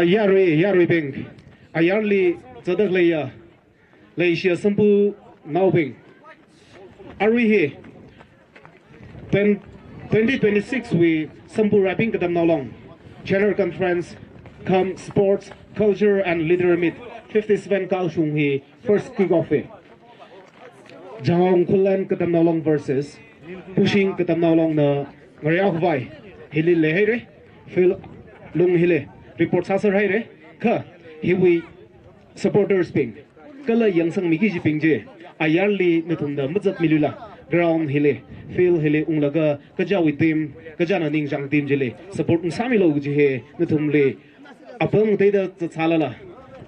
Yarui bing. Ayarli zadak leya. Leisha sampu now bing. Arui he. 2026 we sampu rapping kadam now long. General conference come sports, culture and leader meet. 57 Kaohsiung he first kick off he. Chahong Khullen kadam now long versus pushing kadam now long na ngarabing. Hili lehere. Phil lung hile. Report sasar hai re kha hiwi supporters ping kala yangsang migi ji ping je ayarli Nathum da mujat milula ground hile feel hile unglaga kajawi team kajana ningjang team jele support sami lo ji he Nathum le apang te da salala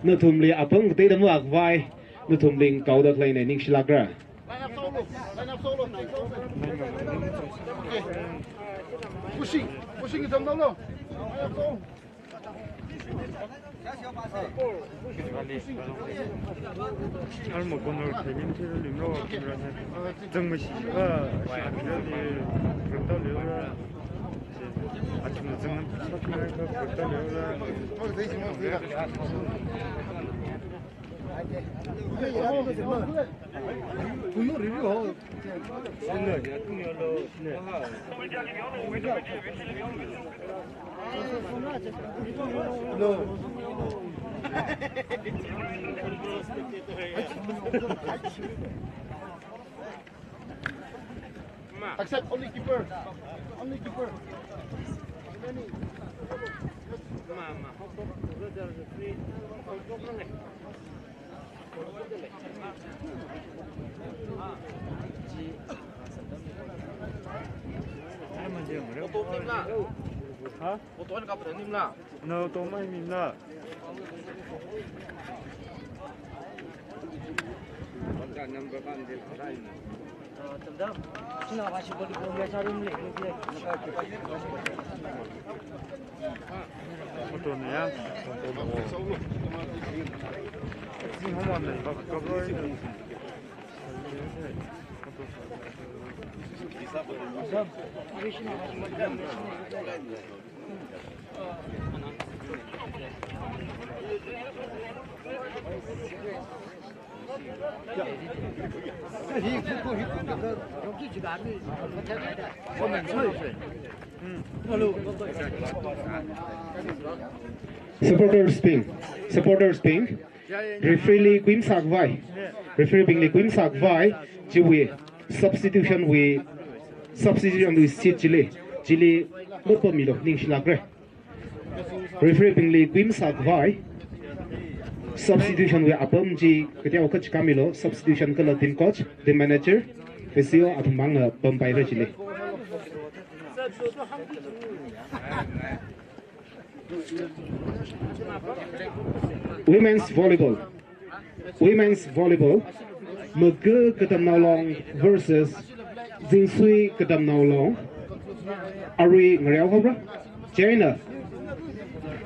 Nathum le apang te da mavakapei Nathum ling kau da klai ne ningshiya gra pushing is on no 얼마 건을 대림체를 님로 정무시가 샤피를 그렇다려라 아침에 정은 샤피가 그렇다려라 분노리요 Accept only keeper. Only keeper. hả? Một tuần gặp được Nimla. No, tôi mới Nimla. Tầm đó, khi nào bạn chỉ có đi cùng với sao đừng lệ như thế. Một tuần này á. Xin không ăn này, bác có rồi. Supporters ping. Referee Queen Sak Vai. Referee ping Queen Sak Vai. Jiwi substitution with seat Chile. Lupa milo ningshiya. Referee ping Queen Sak Vai. Substitution with atam ji ketia coach Camilo. Substitution kala team coach, team manager, physio atam bang pempai re Chile. Women's volleyball. Mege ketam naulong versus Jinsui ketam naulong. Ari ngariau hobra. China.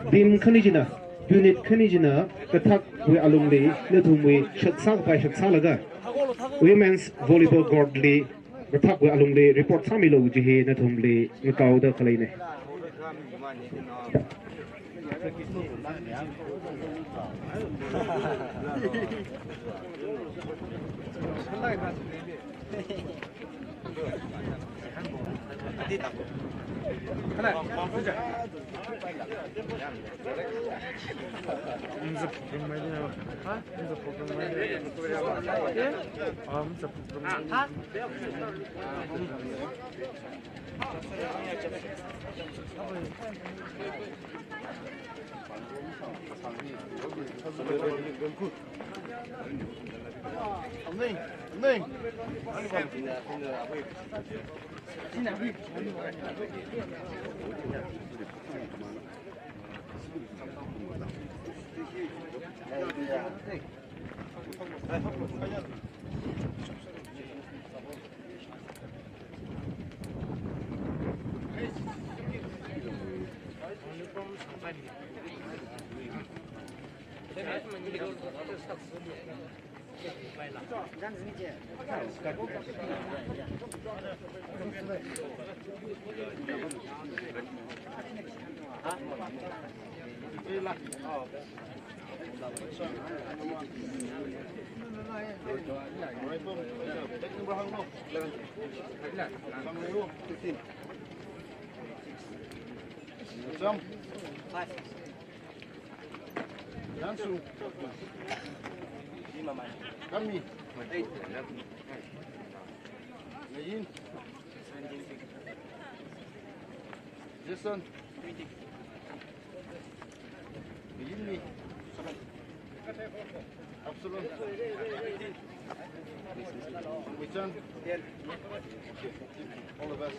Team kanijina. Unit kanijina. Ketak we alumni. Nathum we shatsak by shatsalaga. Women's volleyball godly. Ketak we alumni. Report samilo jihe Nathum le ngkau da khalei ne. Amei. Kami. Lain. Jason. Ini. Absolut. Wichan. All the best.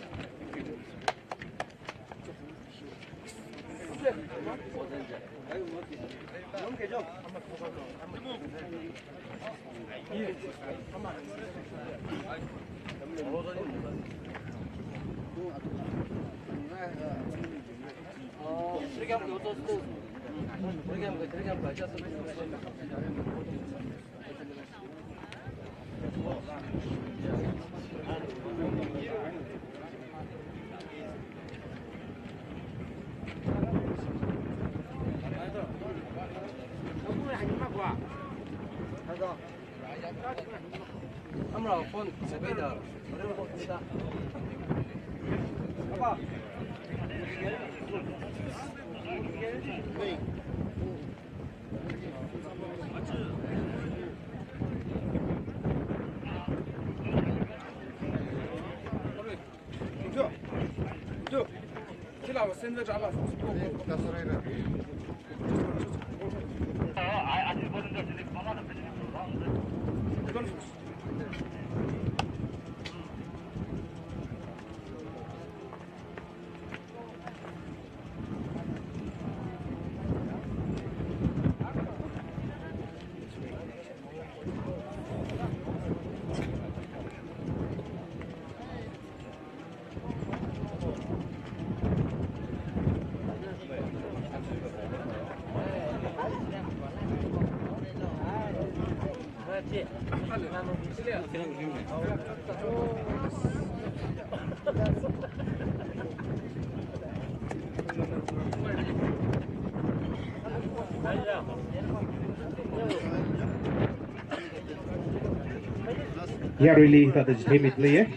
Yeah, really, that is timidly.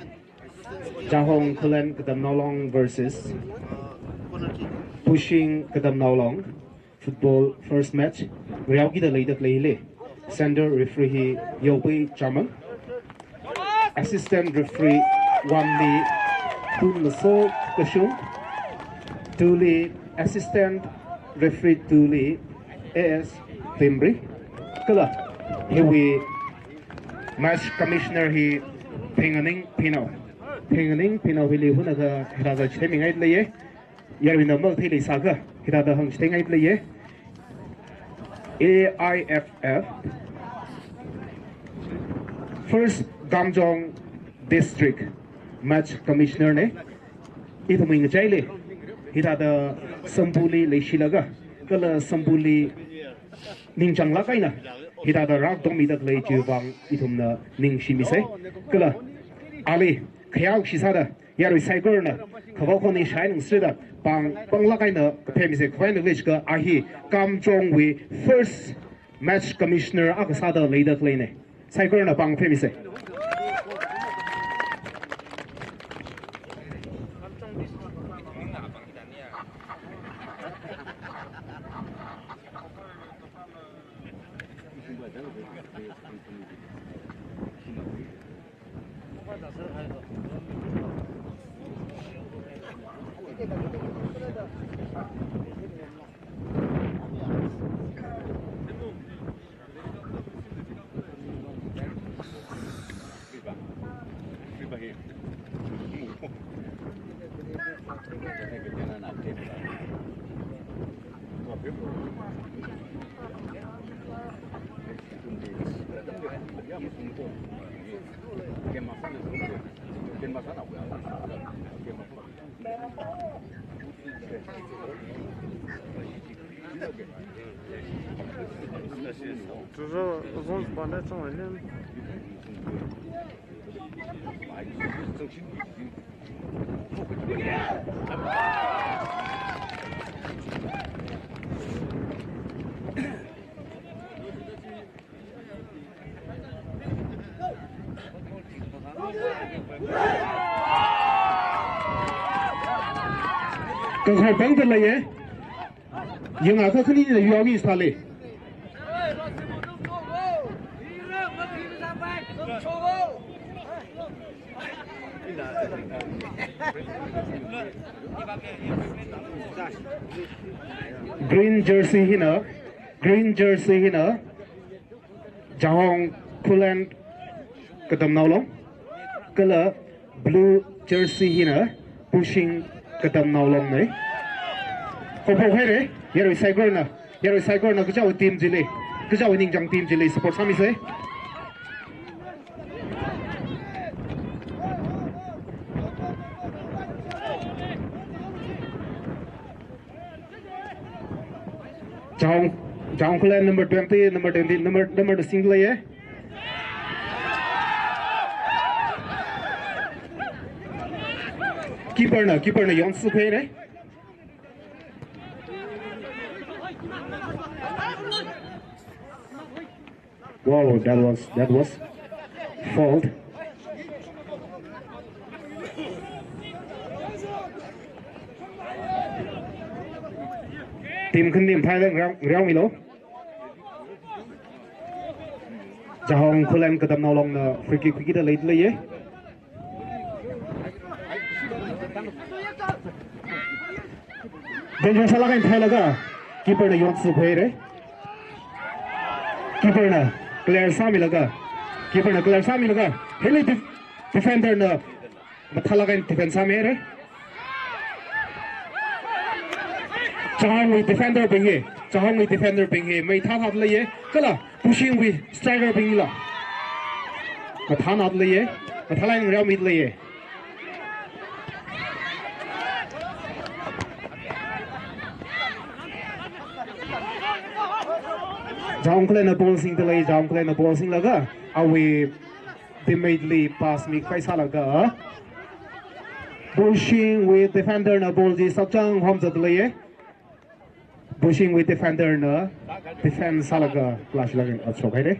Chahong Khullen katomtheilak versus pushing katomtheilak football first match. Real kita leader play center referee Yobi German. Assistant referee Wamli Tunmaso Kashung. Tuli assistant referee Tuli AS Timbri. Kala here we match commissioner he Penganing Pino Hili Hunaga Hada Cheming Aid Lay Yarina Multi Saga Hida Hung Sting Aid Lay AIFF First Gamjong District Match Commissioner ne Ituming Jaili Hida Sambuli Leishilaga Kala Sambuli Ninjang Lakaina Hida Rak Domidat Lay Wuivang Itumna Ningshimise Kala Ali Kayakha Shisada Yari saikorana Kavokoni Shining Sida Bang Lakaina Pemise Quine Lishka Ahi Gamjong we first match commissioner Akasada Ladat Lane saikorana Bang Pemise 只是从把那种人。刚才帮着了耶，因为他肯定是要给他嘞。Green jersey hina, green jersey hina. Chahong Khullen katomtheilak. Color blue jersey hina pushing katomtheilak này. Không không hết đấy. Giờ rồi saikorana cứ cháu team gì lên, cứ cháu nhìn trong team gì lên support sami se. Chahong Khullen number 20, number the single है. Keeper na yon su kwe đấy. Wow, that was fault. Team khẩn điểm thay lên rau mì lố. Chahong Khullen katomtheilak na free kick kita lấy ye. Benjong salak yang thay laga. Keeper na yon su kwe đấy. Keeper na clear sami laga. Hele defender na mathalagan defense sami đấy. Chahong with defender bing he. May tha le ye. Kala pushing with striker bing la. Matha nat le ye. Mathalang real mid le ye. Chahong Khullen na ball sing delay. Chahong Khullen na ball sing laga. Awi immediately pass mikhavai salaga. Pushing with defender na ball ji sakchang hom jat le ye. Pushing with defender na defense salaga flash lagin achok hai de.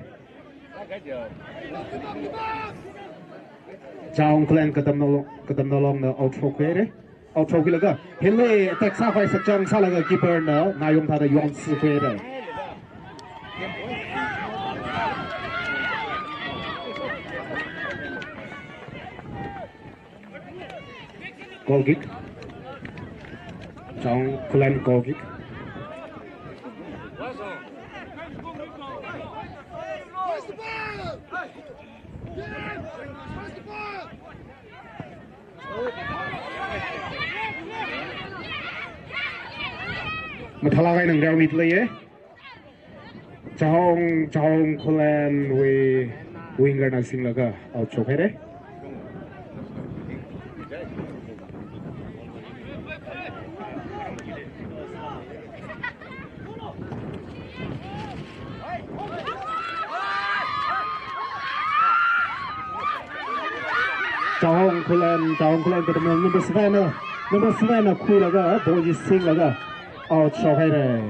Chahong Khullen katomtheilak na outthrow hai de. Outthrow laga. Hele attack sa phai sakchang salaga keeper na nayong tha da yon su hai de. Goal kick. Chahong Khullen goal kick. Mathalagai nang real mid le ye. Chahong Khullen we winger na sing laga out chok hai de. Chahong Khullen katomtheilak number 7 na khu laga ball ji sing laga out shot hai de.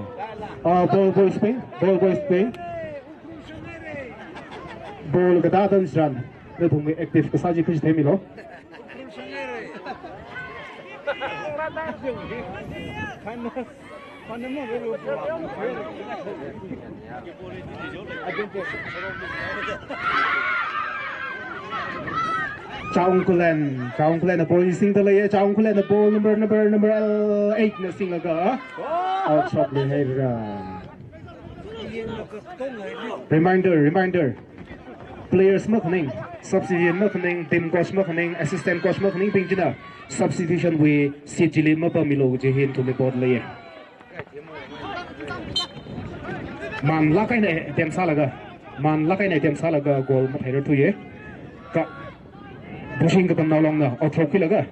Ball spin. Ball ka dan run. Nathum me active ka saji khish themi lo. Chahong Khullen na ball sing the lay. Chahong Khullen na ball number 8 na sing laga. Out shot le hai run. Reminder. Players makning, substitution makning, team coach makning, assistant coach makning pingina. Substitution we sijili mapamilo jehin to the board lay. Man lakai na tem salaga goal mathair tu ye. Ka pushing katomtheilak na outthrow laga.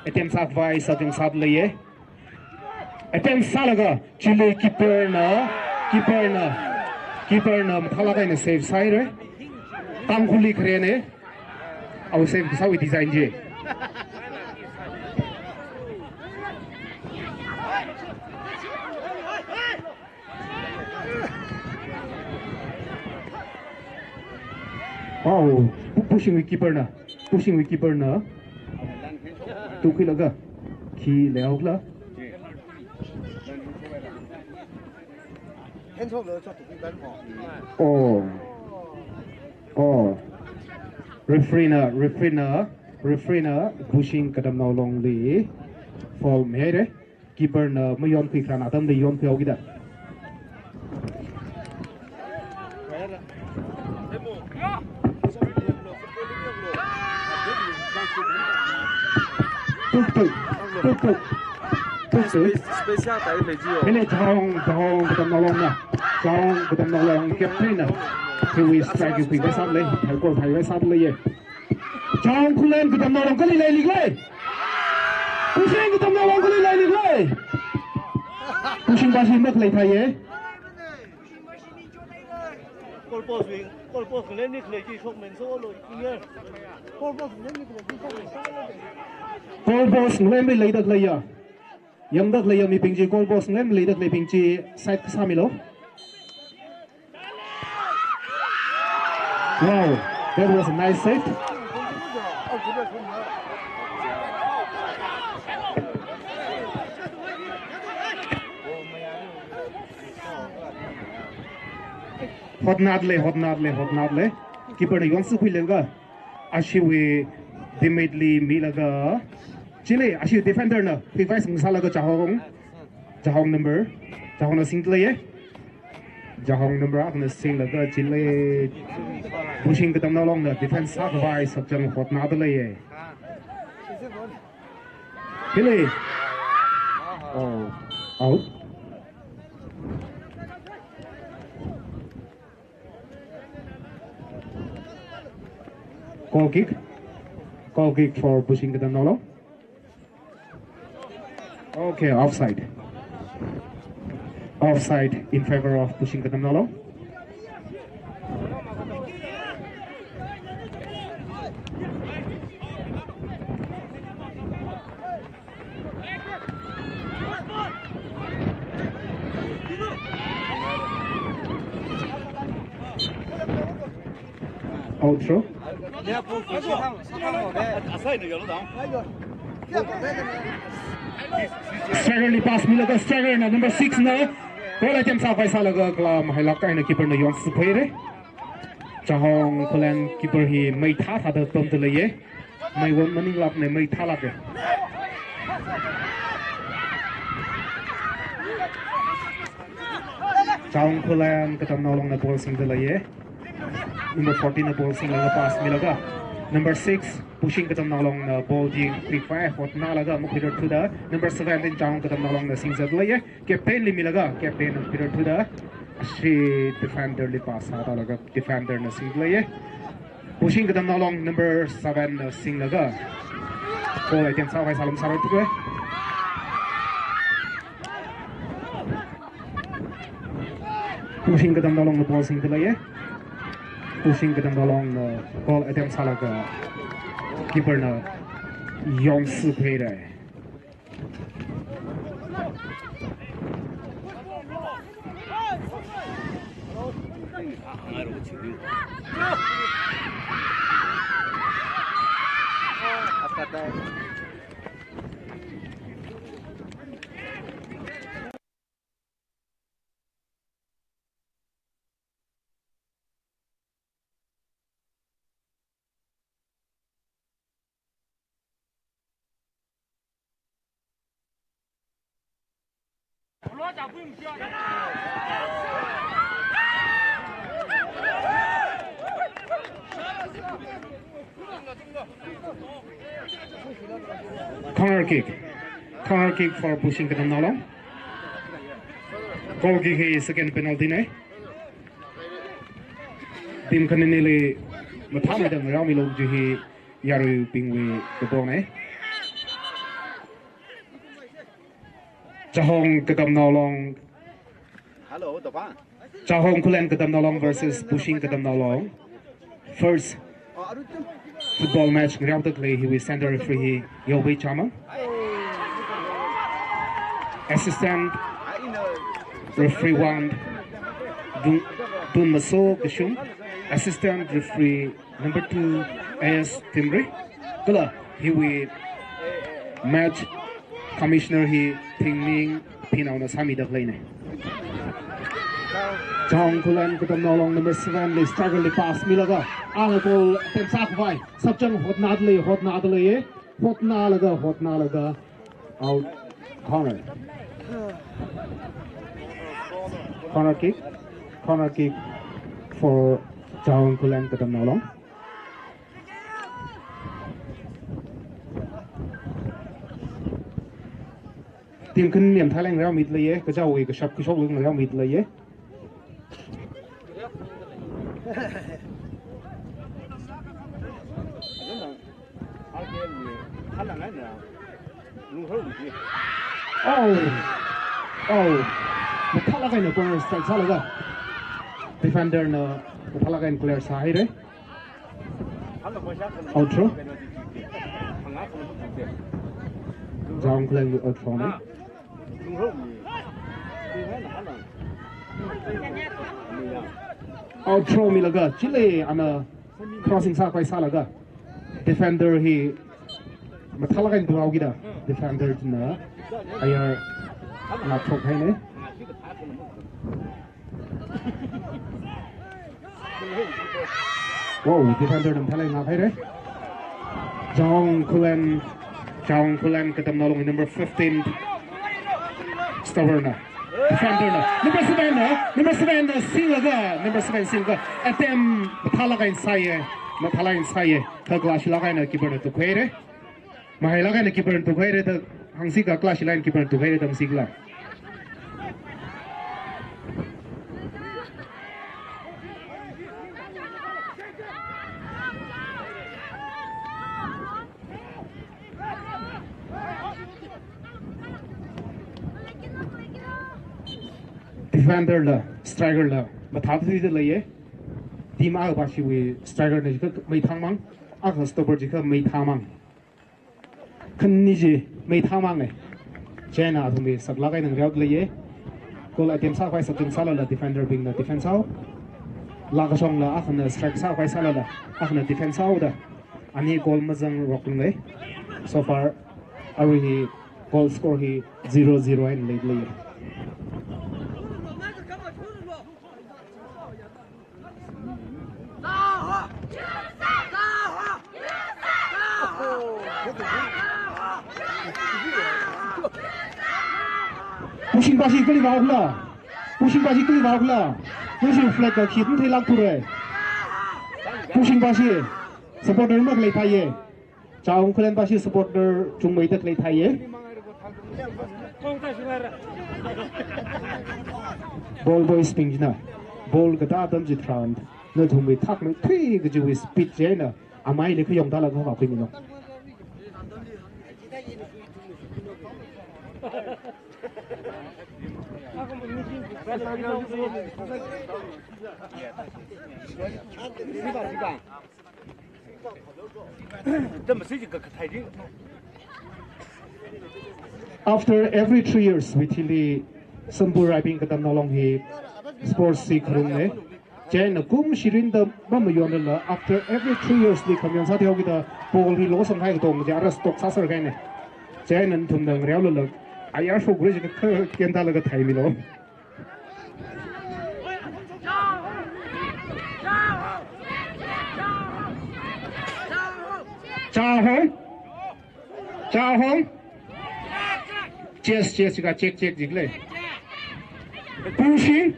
Atem sak vai sajung sat le ye. Atem salaga chile keeper na keeper na mathala na save side re Tangkhul Express ne au save sawi design je oh pushing with keeper na tu khi laga khi leo la oh referee na pushing kadam now long li fall me re keeper na mayon khi khana atam de yon pheo gida spesial tại Mỹ Diệu. Hele Chahong kadam now long na Chahong kadam now long captain na thì we strike you quick sát lên thầy cô thầy sát lên ye Chahong Khullen kadam now long kali lai lig lai pushing kadam now long kali lai lig lai pushing ba sin mak lai thai ye Golpos lên đi lấy chỉ chụp mình số rồi kia. Golpos lên đi lấy chỉ chụp mình số rồi. Golpos lên mới lấy được lấy à? Yang được lấy à mi ping chi golpos lên lấy được lấy ping chi side sa mi lo. Wow, that was a nice save. hotnat le keeper yon su khui lenga ishiwui demadly milaga chile ishiwui defender na device sala ga Chahong number Chahong na single ye Chahong number ak na single ga chile pushing kadam na long na defense sakvai sakjang hotnat le ye chile oh out Goal kick for pushing the nolo. Okay, offside in favor of pushing the nolo. Out throw. Staggerly pass milaga stagger na number 6 na bola jam sa paisa laga kla maleilak na keeper na yon supoi re Chahong Khullen keeper hi mai tha da tom de le ye mai won maning lap ne mai tha lak re Chahong Khullen katam na long na ball sing de le ye number 14 na ball sing laga pass milaga number 6 pushing katam na long na ball jing quick fire hotnara laga mukhider to the number 17 Chahong katam na long na sing zat laye captain li milaga captain mukhider to the she defender li pass ata laga defender na sing laye pushing katam na long number 7 na sing laga ball item sa vai salam sarot ko pushing katam na long na ball sing laye pushing kadam dalong na ball attempt salak keeper na yong su pei dai corner kick for pushing kadam nalong goal kick hi second penalty ne team kanini mathama dang rami log ju hi yaru pingwi the ball ne Chahong kadam nalong Hello, the one. Chahong Khullen katomtheilak versus pushing katomtheilak. First football match groundedly he will center referee Yobi Chama. Assistant referee one Dun Maso Kishum. Assistant referee number 2 AS Timri. Kala he will match commissioner he Tingning Pinauna Sami Daklane. Chahong Khullen katomtheilak number 7 le struggle le pass milaga anakol tem sakvai sabjang hotnalaga out corner kick for Chahong Khullen katomtheilak. Team khinh niệm Thái Lan rao mít lấy cái cháu cái shop lưng rao mít lấy một thằng là cái nào corner strike sao là defender nó một thằng là cái player sai đấy outro Chahong Khullen outro này outro milaga chile ana crossing sa kai salaga defender he mathala kan duau gida defender na ayar na thok hai ne wow defender nam thalai na hai re Chahong Khullen katomtheilak number 15 stubborn defender number 7 number 7 silga atam mathala sai ta clash lagai na keeper to khaire mahai lagai na keeper to khaire ta hangsi ka clash line keeper to khaire tam sigla defender la striker la mathap thi de leye team a ba shi we striker ne ka mai thang mang a ka stopper ji ka mai thang mang khan ni ji mai thang mang ne chena thum bi sak la kai nang raut leye goal attempt sa kai satin sala la defender being the defense out la ka song la a khan strike sa kai sala la a khan defense out da ani goal mazang rokung le so far ari goal score he 0-0 and late pushing bashi kali vào la pushing flag ka khit thei lak pure pushing bashi supporter mak lei thai Chahong Khullen bashi supporter chungmei tak lei thai ball boys pingna ball ka ta dam jit round Nathum bi thak nang thui ga ju speed je na Amei le khayong ta la ka ping no After every 3 years we tili sambu raping katomtheilak he sports si khrung ne chen kum shirin da bam yon la after every 3 years li kamyon sa theu kita bol hi lo sang hai tong ja ras tok sa sar kai ne chen nan thum dang real lo ayar so gre ka ken ta la ka thai mi lo Chahong check jigle pushing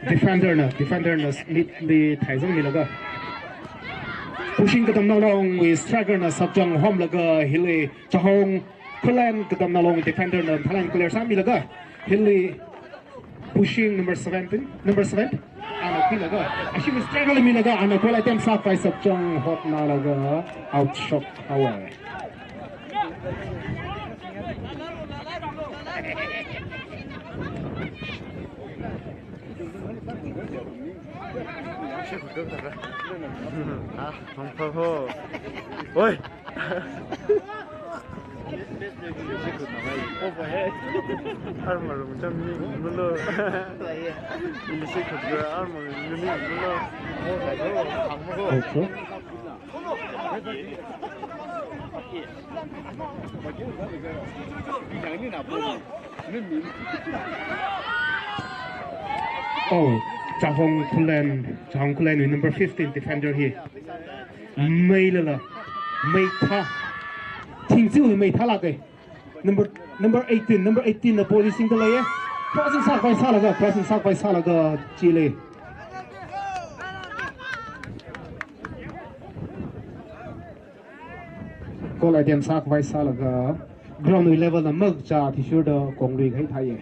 defender na li thaizong ni laga pushing katam nalong with striker na sabjang hom laga hili Chahong Khullen katam nalong defender na thalang clear sami laga hili pushing number 7 ana pilaga ashimu striker mi laga ana kola tem sak pai sabjang hotnara laga out shot away. 아, 방파호. 어이. 알말로 좀 물러. 일시 그거 알말 눈이 물러. 그렇죠. Oh, Chahong Khullen with number 15 defender here. maleilak, hitharan. Number 18 the policing the layer. Crossing sak by salaga Chile. Call item sak by salaga. Ground level the mug cha tissue the kongri hai thai.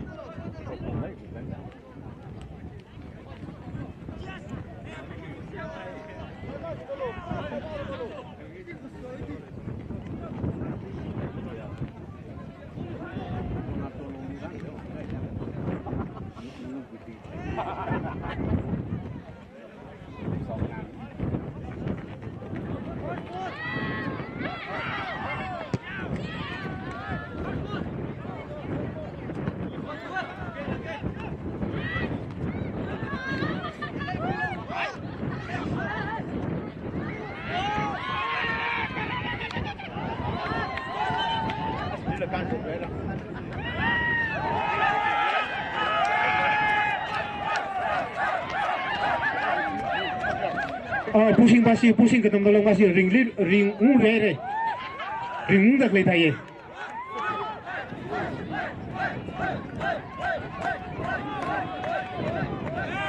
Pushing ke tong dolong masih ring dak lei thai.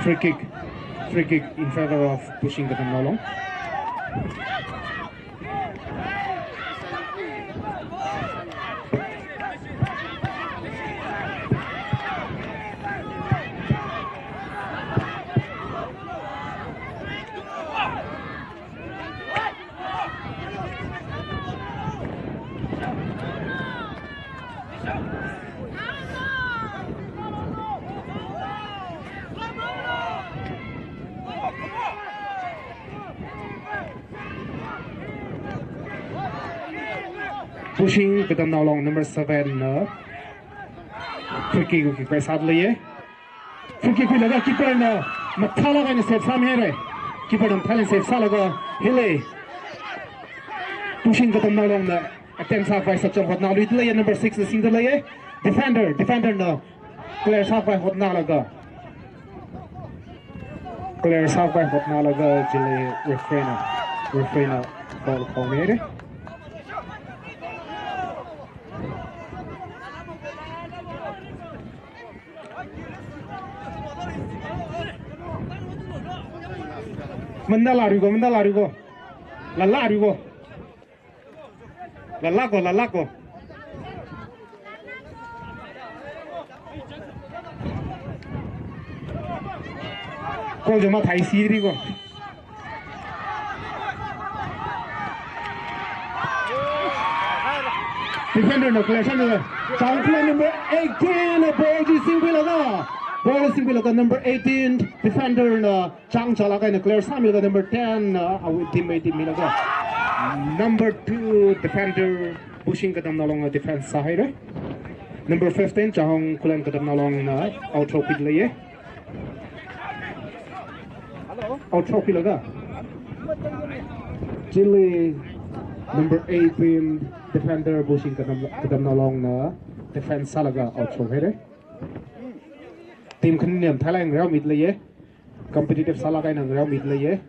Free kick in favor of pushing ke tong dolong. Pushing ke tam nalong number 7 na free kick by sadly free kick laga keeper na mathala ka ni set sam here keeper dam thalen set salaga hile pushing ke tam nalong na attempt sa by sacham hotna lay number 6 na single lay defender na clear sa by hotna laga jile refrainer ball here. Mandala rigo. Lala ko. Kau cuma thai si rigo. Defender no collection no. Tangkhul number 18 ball is single number 18 defender na Chang Chalaka na clear Samuel number 10 our teammate Milaga. Number 2 defender pushing katam nalong defense side. Number 15 Chahong Khullen katam nalong na outro pidlaye. Outro pilaga. Chile number 18 defender pushing katam nalong na defense salaga outro here. Team Khullen Thailand rao mid laye competitive salak ai nang rao mid laye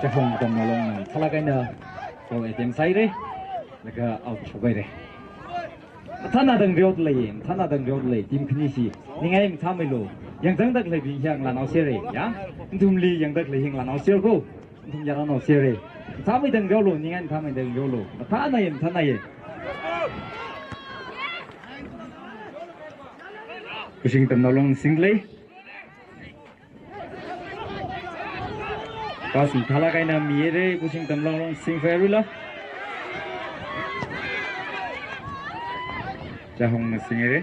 Chahong tầm nào luôn salak eina rồi tem sai đấy là cái out chụp đấyท่านอาดังเรียวเลยท่านอาดังเรียวเลยทีมคณิตนี่ไงมันทำไม่รู้ยังตั้งแต่เลยวิ่งอย่างลานเอาเสียเลยยังทุ่มลียังตั้งเลยหิงลานเอาเสียกูทุ่มยาลานเอาเสียเลยทำไม่ดังเรียวเลยนี่ไงทำไม่ดังเรียวเลยท่านไหนผู้ชิงตำนลงสิงเลยก็สิทาลากายนามีเร่ผู้ชิงตำนลงสิงเฟรุล่ะChahong na singere.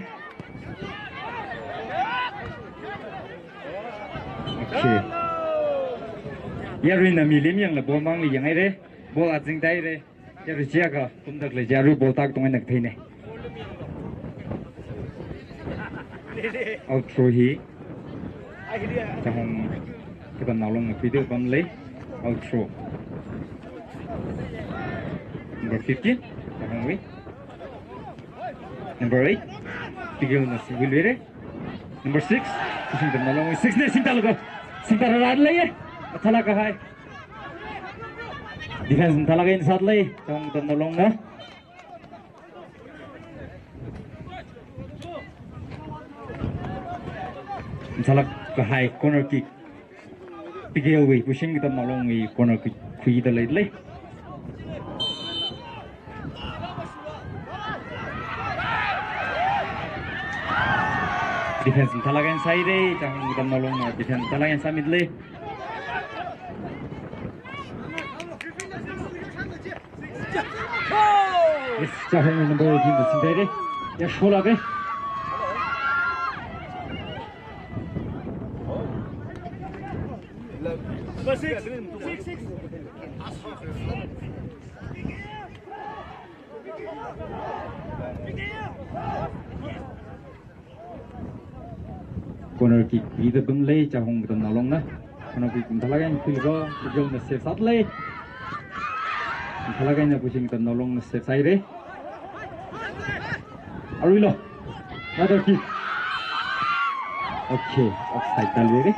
Okay. Yaru na milim yang la bomang li yang ere. Bol ajing dai re. Yaru jaga kumdak le jaru bol tak tongai nak thine. Out through hi. Chahong kita nalong na video bam le. Out through. Number 15. Chahong wi. Number 8, tigil na si Wilwire. Number 6, pushing them along with 6 na Sintalaga. Sintara lay, Talaga high. Defense in Talaga in sadly, tongue them along na. Talaga high corner kick. Tigil way, pushing them along with corner kick, create the lately. Defense talaga inside eh, Chahong kita nolong na defense talaga sa mid lane. Yes, Chahong number 18 the sindere. Yes, shola ke. Six. Corner kick either bum lay Chahong kita nolong na. Corner kick talaga yang kuigo kuigo na safe sat lay. Talaga na pushing kita nolong na safe side. Arilo. Another kick. Okay, offside talwere.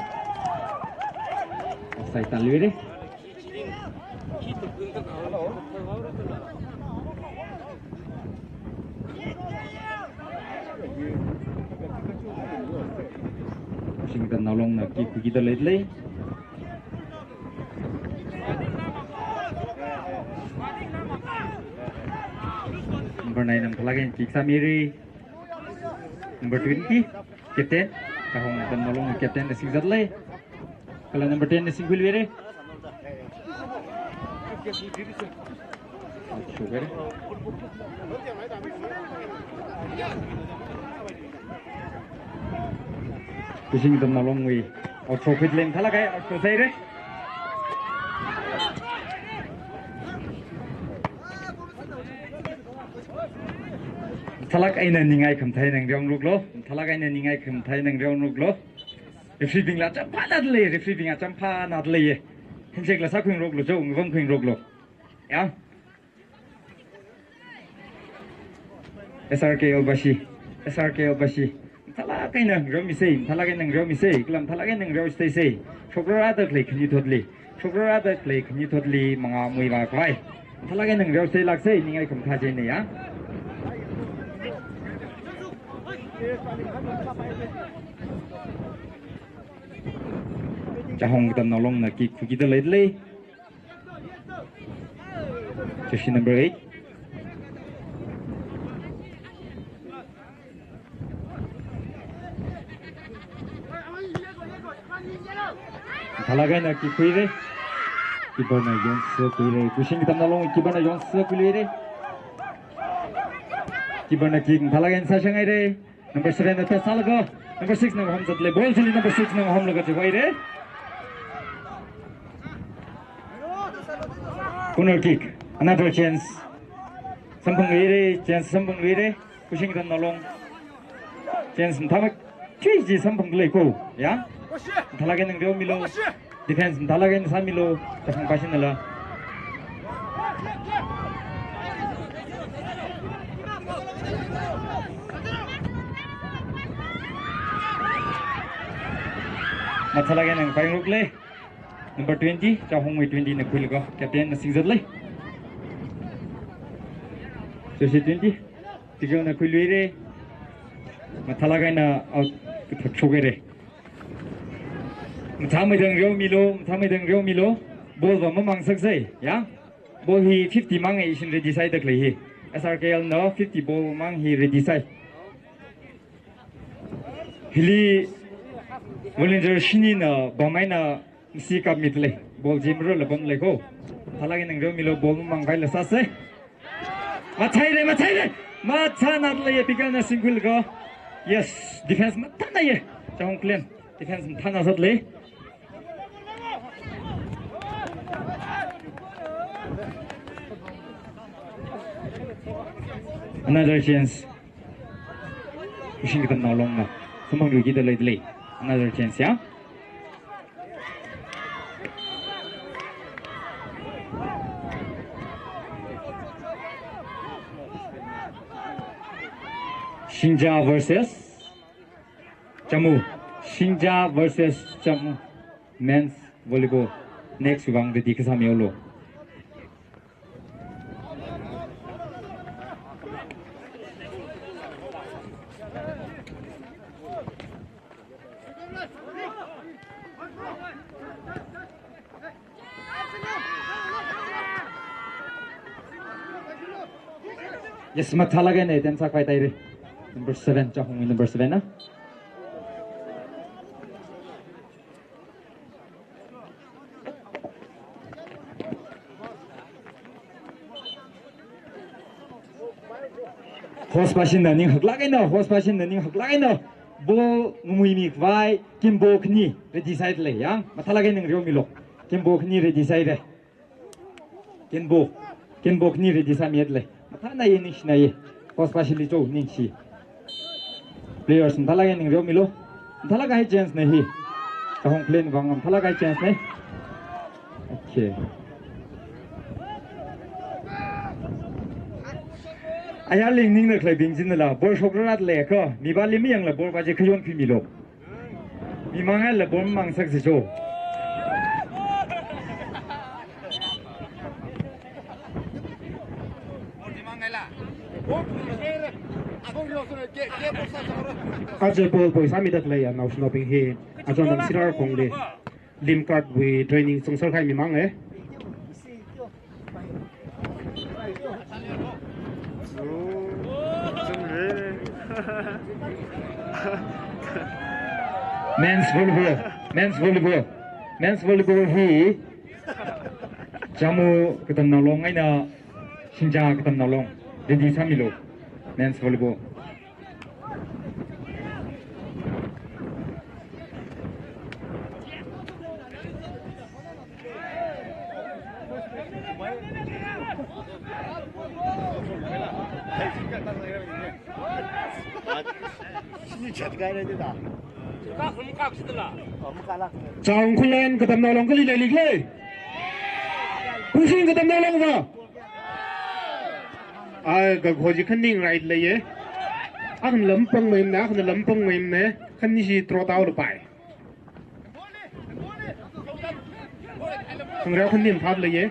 Offside talwere. Kita nolong na kick kita lately. Number 9 ang talaga yung kick sa Miri. Number 20, captain. Chahong kita nolong na captain na sing Zadlay. Kala number 10 na sing Wilwire. Sugar. Pushing them along way. Out for pit lane talaga out for side. Salak eina ningai kamthai nang rong luklo. Salak eina ningai kamthai nang rong luklo. Retrieving la champa nadle, retrieving a champa nadle. Hinsek la sakwing roklo jo ngwang kwing roklo. Ya. SRKL bashi. Talaga nang romisay, talaga nang romisay, klam talaga nang romisay. Chocolate play can you totally? Chocolate play can you totally mga mavakapei. Talaga nang romisay laksay ningai kamthai ni ya. Chahong kita nolong na kick kita lately. Jersey number 8. Talaga na kikwire. Iba na yung kuire. Pushing kita nolong iba na yung kuire. Iba na kick talaga sa siya ngay re. Number 7 at Salaga. Number 6 now home at Le Ball number 6 now home look at the way. Corner kick. Another chance. Something really, chance something really. Pushing it along. Chance Tamak. Cheesy something like go. Yeah? Talagan and Rio Milo. Defense Talagan Samilo. Chahong Pashinala. Matsalagan ang Payrukle. Number 20, Chahong with 20 na Khullen captain na Singzadle. So si 20, tigaw na Khullen. Matalagay na out chogere. Mathamay dang Rio Milo, ball ba mamang sagsay, ya? Ball hi 50 mang ay isin redecide daklay hi. SRKL no 50 ball mang hi redecide. Hili Volunteer Shini na bamay na si kap mitle ball jimro la bom lego talagin ng Rio Milo ball mang kaila sase matay matana le pigal na single go yes defense matana ye Chahong Khullen defense matana sadle another chance pushing it no long na sumang digitalised another chance, yeah? Shinja versus Jammu. Shinja versus Jammu. Men's volleyball. Next wuivang the Dikasamiolo. Yes, matalaga na iten sa kway tayo. Number 7, Chahong number 7 na. Horse passion na ning haglagay na, Bo ngumuy mikhavai, kimbo kni redecide le, yang matalagay ng Rio Milo. Kimbo kni redecide. Kimbo kni redecide le. Matana ye ningshiya ye. Horse passion li jo ningshiya. Players matalagay ng Rio Milo. Matalagay chance na hi. Chahong Khullen wang matalagay chance na. Okay. Ayaling ning na klay bingzin la bor shokrat le ko mi ba limi yang la bor ba je khyon phi mi lo mi mangal la bor mang sak se jo Aje bol boy sami dak le ya now snoping he achon dam sirar kong le lim card we training song sar khai mi mang e men's volleyball hi Jammu ketam nolong aina Shinja ketam nolong jadi samilo men's volleyball Chahong Khullen ketam nolong kali le ligle pushing ketam nolong ba ai ga khoji khanning right le ye akan lampang mai ne khanni si throw taw le pai khang ra khannim thap le ye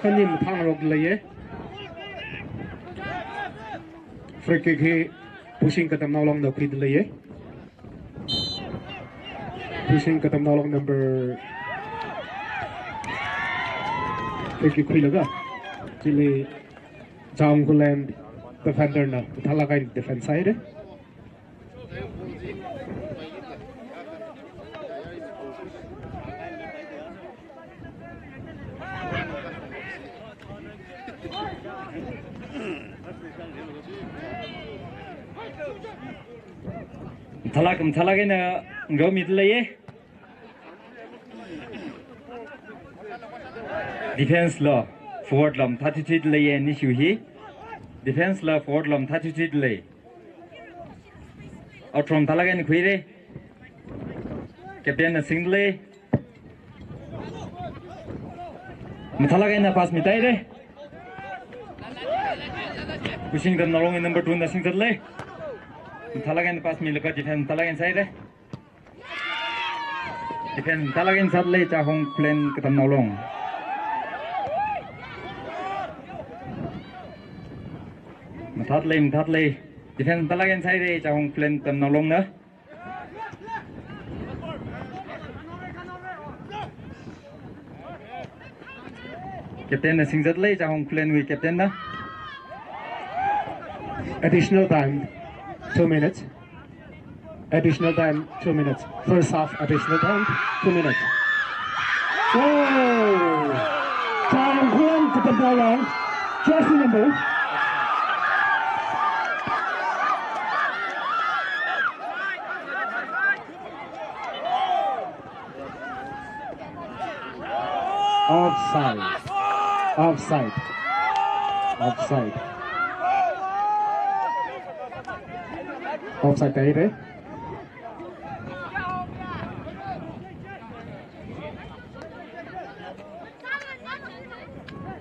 khannim thang rok le ye free kick he pushing ketam nolong da khid le ye pushing ketam nolong number free kick laga chili Chahong Khullen defender na thalakai defense side Thalak na go midlay. Defense law forward lam 33 lay ni shuhi. Defense law forward lam 33 lay. Out from Thalak and Quire. Captain Singley. Thalak and pass me tire. Pushing them along in number 2 in the single lay. Thalak and pass me look at defense Thalak inside. Defense Thalak inside lay Chahong Khullen katam long. Thatley. Defense Thalak inside Chahong Khullen katam long na. Captain Singzatley Chahong Khullen with Captain na. Additional time, 2 minutes. Additional time, 2 minutes. First half, additional time, 2 minutes. Whoa! Chahong to the ball, jersey number. Offside. Offside đấy.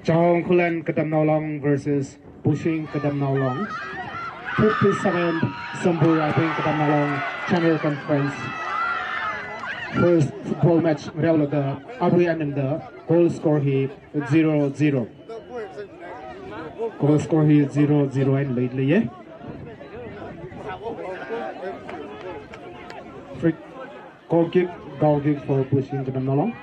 Chahong Khullen katam long versus pushing katam long. 57 Sambur I think katam long channel conference. First football match real the Abu and the goal score he 0-0. Goal score he 0-0 and lately yeah. Free goal kick for pushing to the long.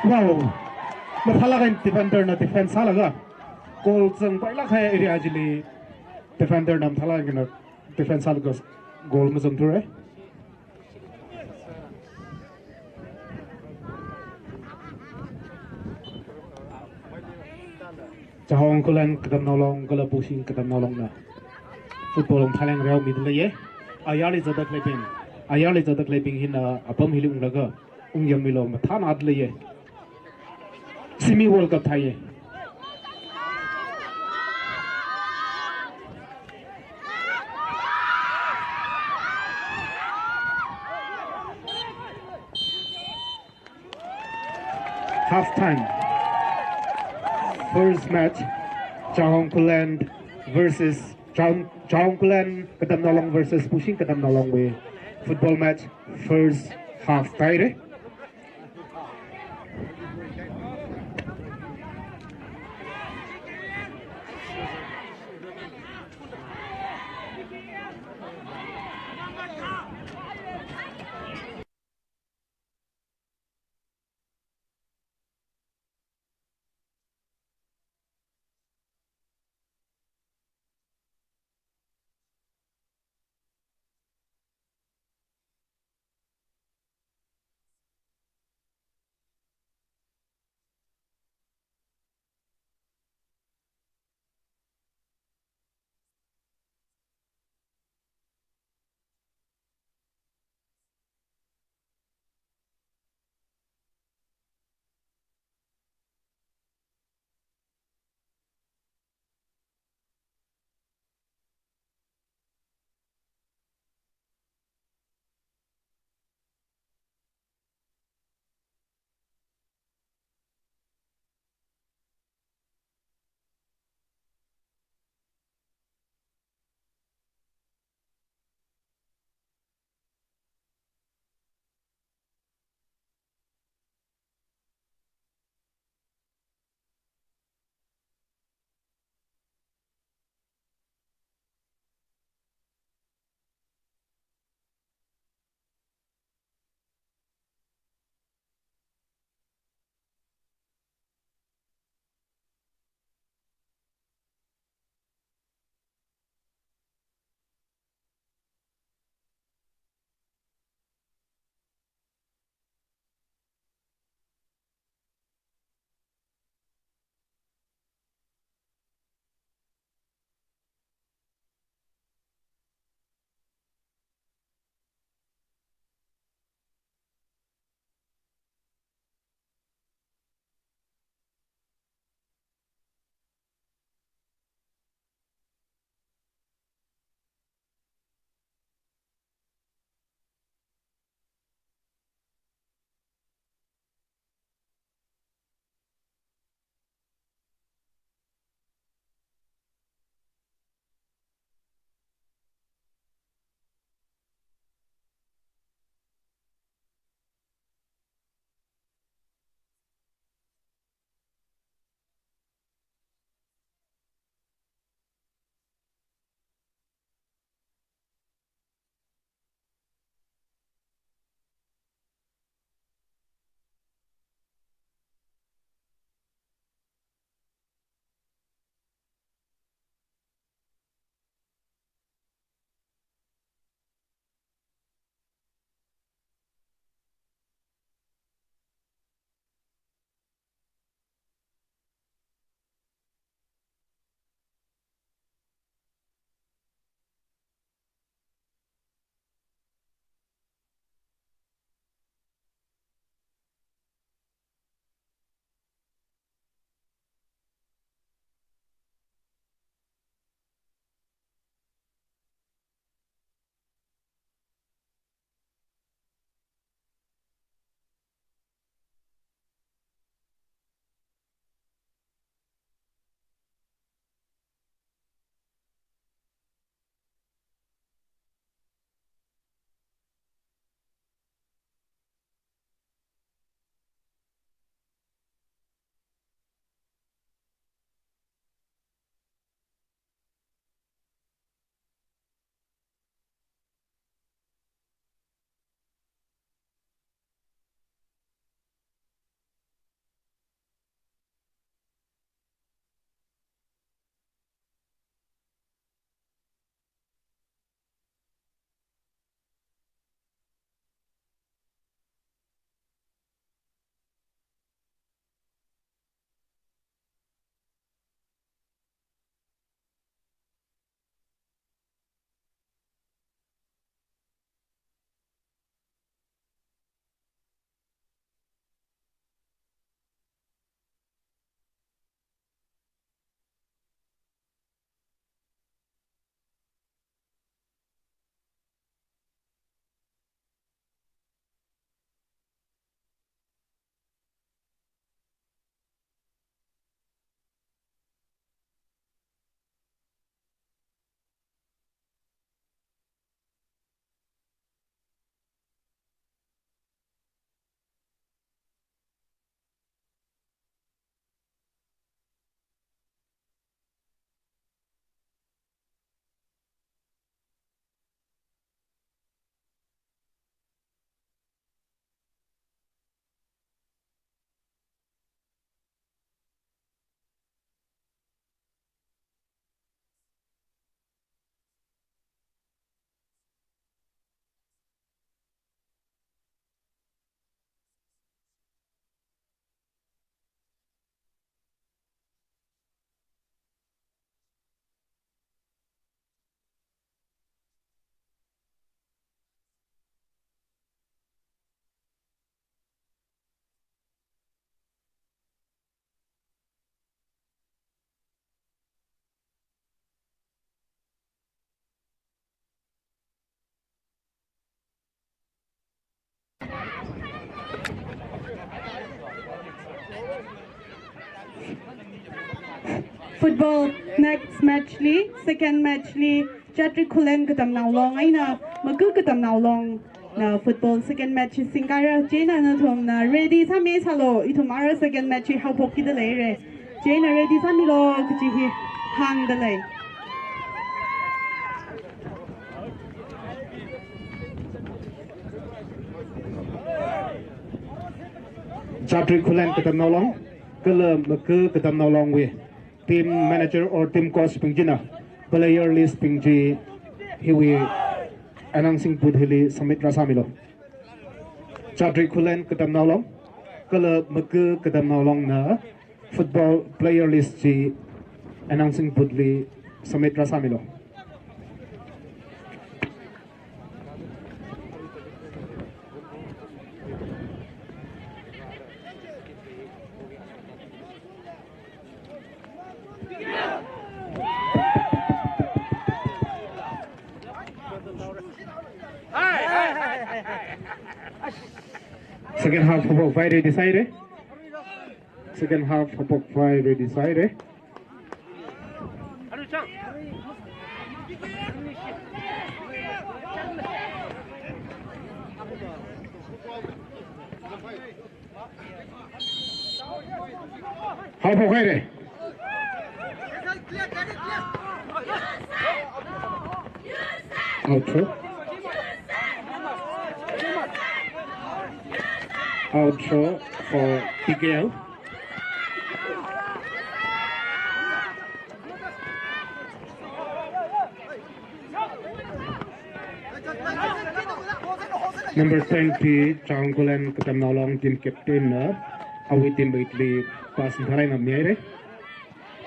Wow, Matalagan defender na defense halaga. Goal sang pailak hai area jili defender nam thalagan na defense halaga goal mazam thore. Chahong Khullen katam nolong kala pushing katam nolong na. Football thalang real middle ye. Ayali zadak leping hina apam hilung laga ungyam milo mathan adle ye. Semi World Cup Thai. Half time. First match, Chahong Khullen versus Chahong Khullen katam nolong versus pushing katam nolong way. Football match first half Thai. Football next match li second match li Chatri Khullen katam now long eina magu katam now long na football second match singara Jena Nathum na ready sami salo itumara second match helpoki de lei re Jena ready sami lo kuchi hi hang de lei Chatri Khullen katam now long kala magu katam now long we team manager or team coach pingjina player list pingji hiwi announcing put hili submit rasamilo Chatri Khullen katam now long kala magu katam now long na football player list ji announcing put li submit rasamilo Second half of Friday decided. Second half of Friday decided. Half of Friday. Outro. Outro for PKL. Number 20, Tangkhul and Katam team captain awi team baitli pass thalai na miare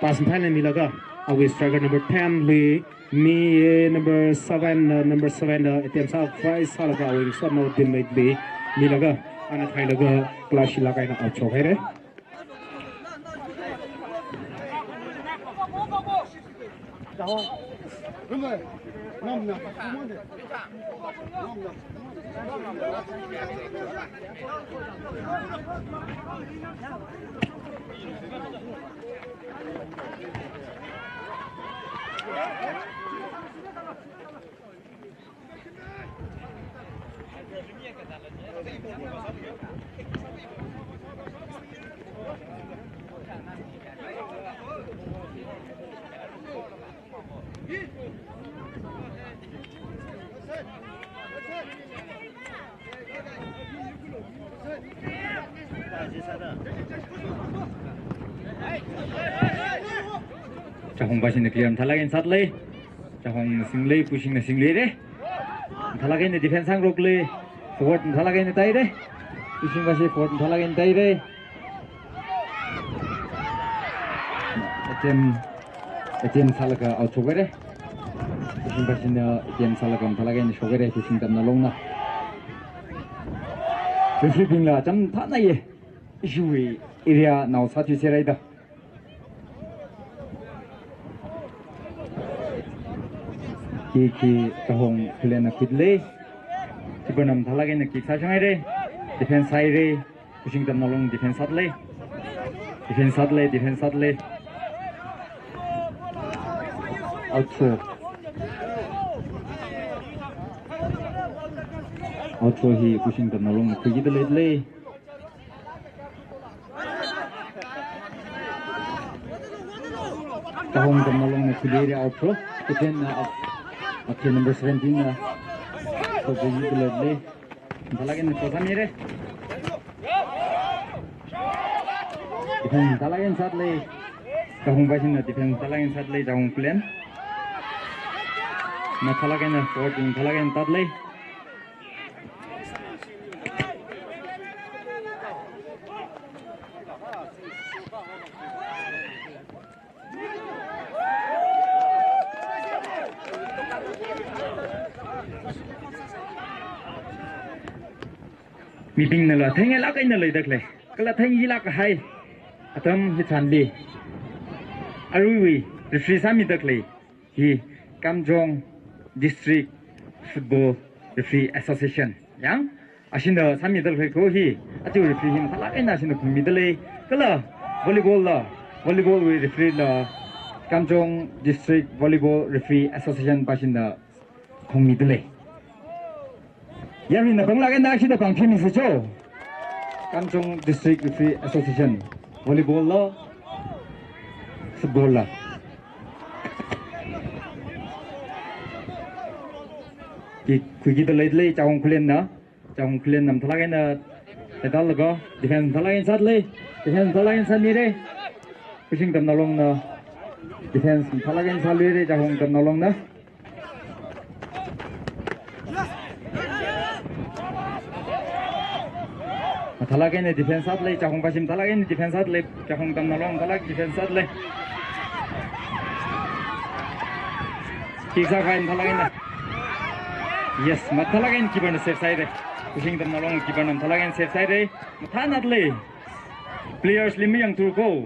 pass thalai milaga awi striker number 10 li mi number 7 atam sa prize salak awi sono team baitli milaga ana thailaga clash lagai na outro here Chahong basin na clear thalagin satlay Chahong singlay pushing na singlay re thalagin na defense ang rokle forward thalagin na tay re pushing basi forward thalagin tay re atem salaka out chogare pushing basin na atem salaka thalagin chogare pushing tam na long na reflecting la cham thana ye ishiwui area now sati seraida ki Chahong Khullen na kidle tibanam thalage na ki sasang re defense side re pushing tam nalong defense satle outro hi pushing tam nalong khigi de le Chahong tam nalong na khili outro then okay, number 17 so digitalised thalagin na tosami re defense thalagin satle Chahong basin na defense thalagin satle Chahong Khullen na thalagin na forward thalagin tatle meeting nala thangelak ina leidakle kala thangilak hai atam hitharan li arui referee sami dakle hi Kamjong district football referee association yang 아신다 3미들 그 거기 아주 리프리 힘 탈락이나 아신다 국미들이 그라 volleyball with referee la Kamjong District Volleyball Referee Association 바신다 국미들이 야미나 방락이나 아신다 방피미스죠 Kamjong District Referee Association Volleyball la football la 이 구기들이 자홍 클렌나 Chahong Khullen nam thalagin pedal laga defense thalagin sadle pushing tam nalong na defense thalagin salire Chahong tam nalong na thalagin defense sadle Chahong basim thalagin defense sadle Chahong tam nalong thalag defense sadle kiksa kain thalagin yes mathalagin kiban safe side pushing them along kiban thalagin safe side mathanatli players limi yang turko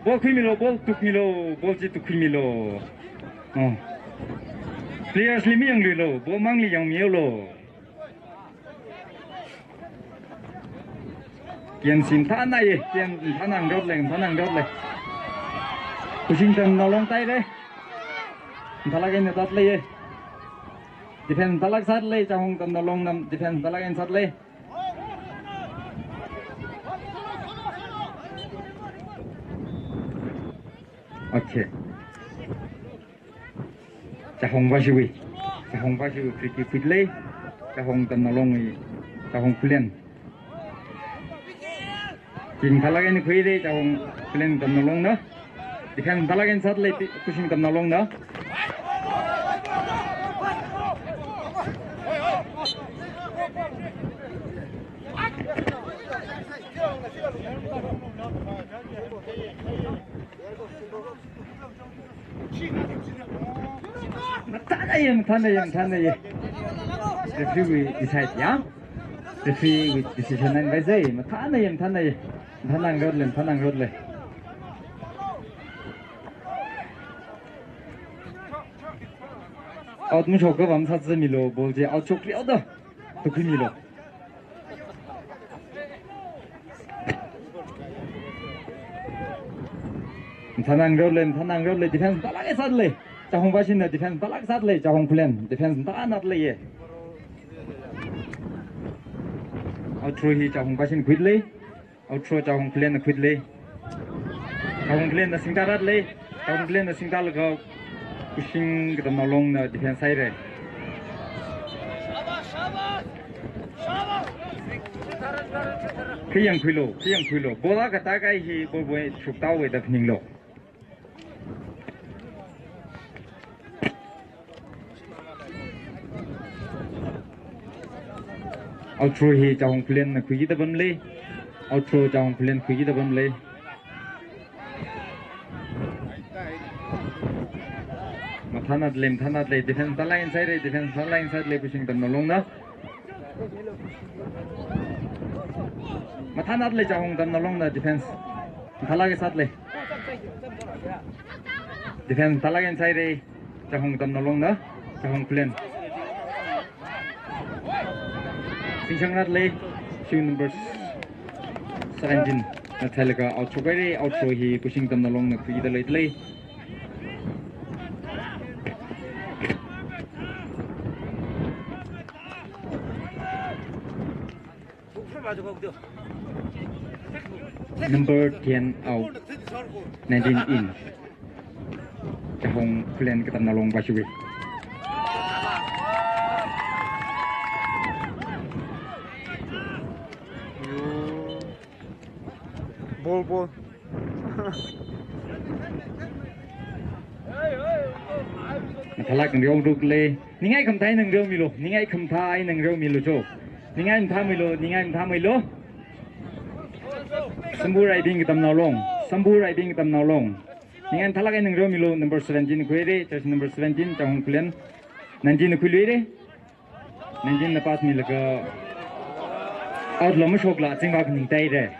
ball khimilo ball tukmilo ball ji tukmilo players limi yang lilo ball mangli yang mielo kian sim thana ye kian thanang dot le pushing them along side thalagin tatle ye defense talak sadle Chahong tam nalong nam defense talagin sadle okay Chahong bashiwi friki fitle Chahong tam nalong Chahong Khullen kin talagin khuide Chahong Khullen tam nalong na defense talagin sadle pushing tam nalong na Matana. Referee will decide, yeah? Referee with decision and by say, Matana. Tanang Rodle. Out Mushoko, Satsmilo, Bolji, out Choklioda, to Kimilo. Tanang Rodle, defense Talak sadly. Chahong basin na defense Talak sadly, Chahong Khullen, defense Tanatly. Out through he Chahong basin quickly, out through Chahong Khullen quickly. Chahong Khullen the Singaradly, Chahong Khullen the Singalgo, pushing the along the defense side. Kiyang Quilo, Bola Kataka, he boy shook out with the Ninglo. Out through he Chahong Khullen Quiggy the Bumley, out through Chahong Khullen Quiggy the Bumley. Mathanatly, defense the line side, pushing them no longer. Mathanatly, Chahong them no longer defense. Talak sadly. Defense Talak side, Chahong them no longer, Chahong Khullen. Singhangatly, shoe number 17. Nathum out through he pushing them along the feet lately. Number 10 out 19 in Chahong Khullen ketam nalong bashiwi. Ball. Talak ng rong rukle. Ningai kamtai ng rong milo cho. Ningai milo. Sambu riding tam nalong. Ningai talak ng rong milo number 17 kuere, just number 17 Chahong Khullen. 19 kuire. 19 na pas milaga. Out lo mo shokla chingba ning tai re.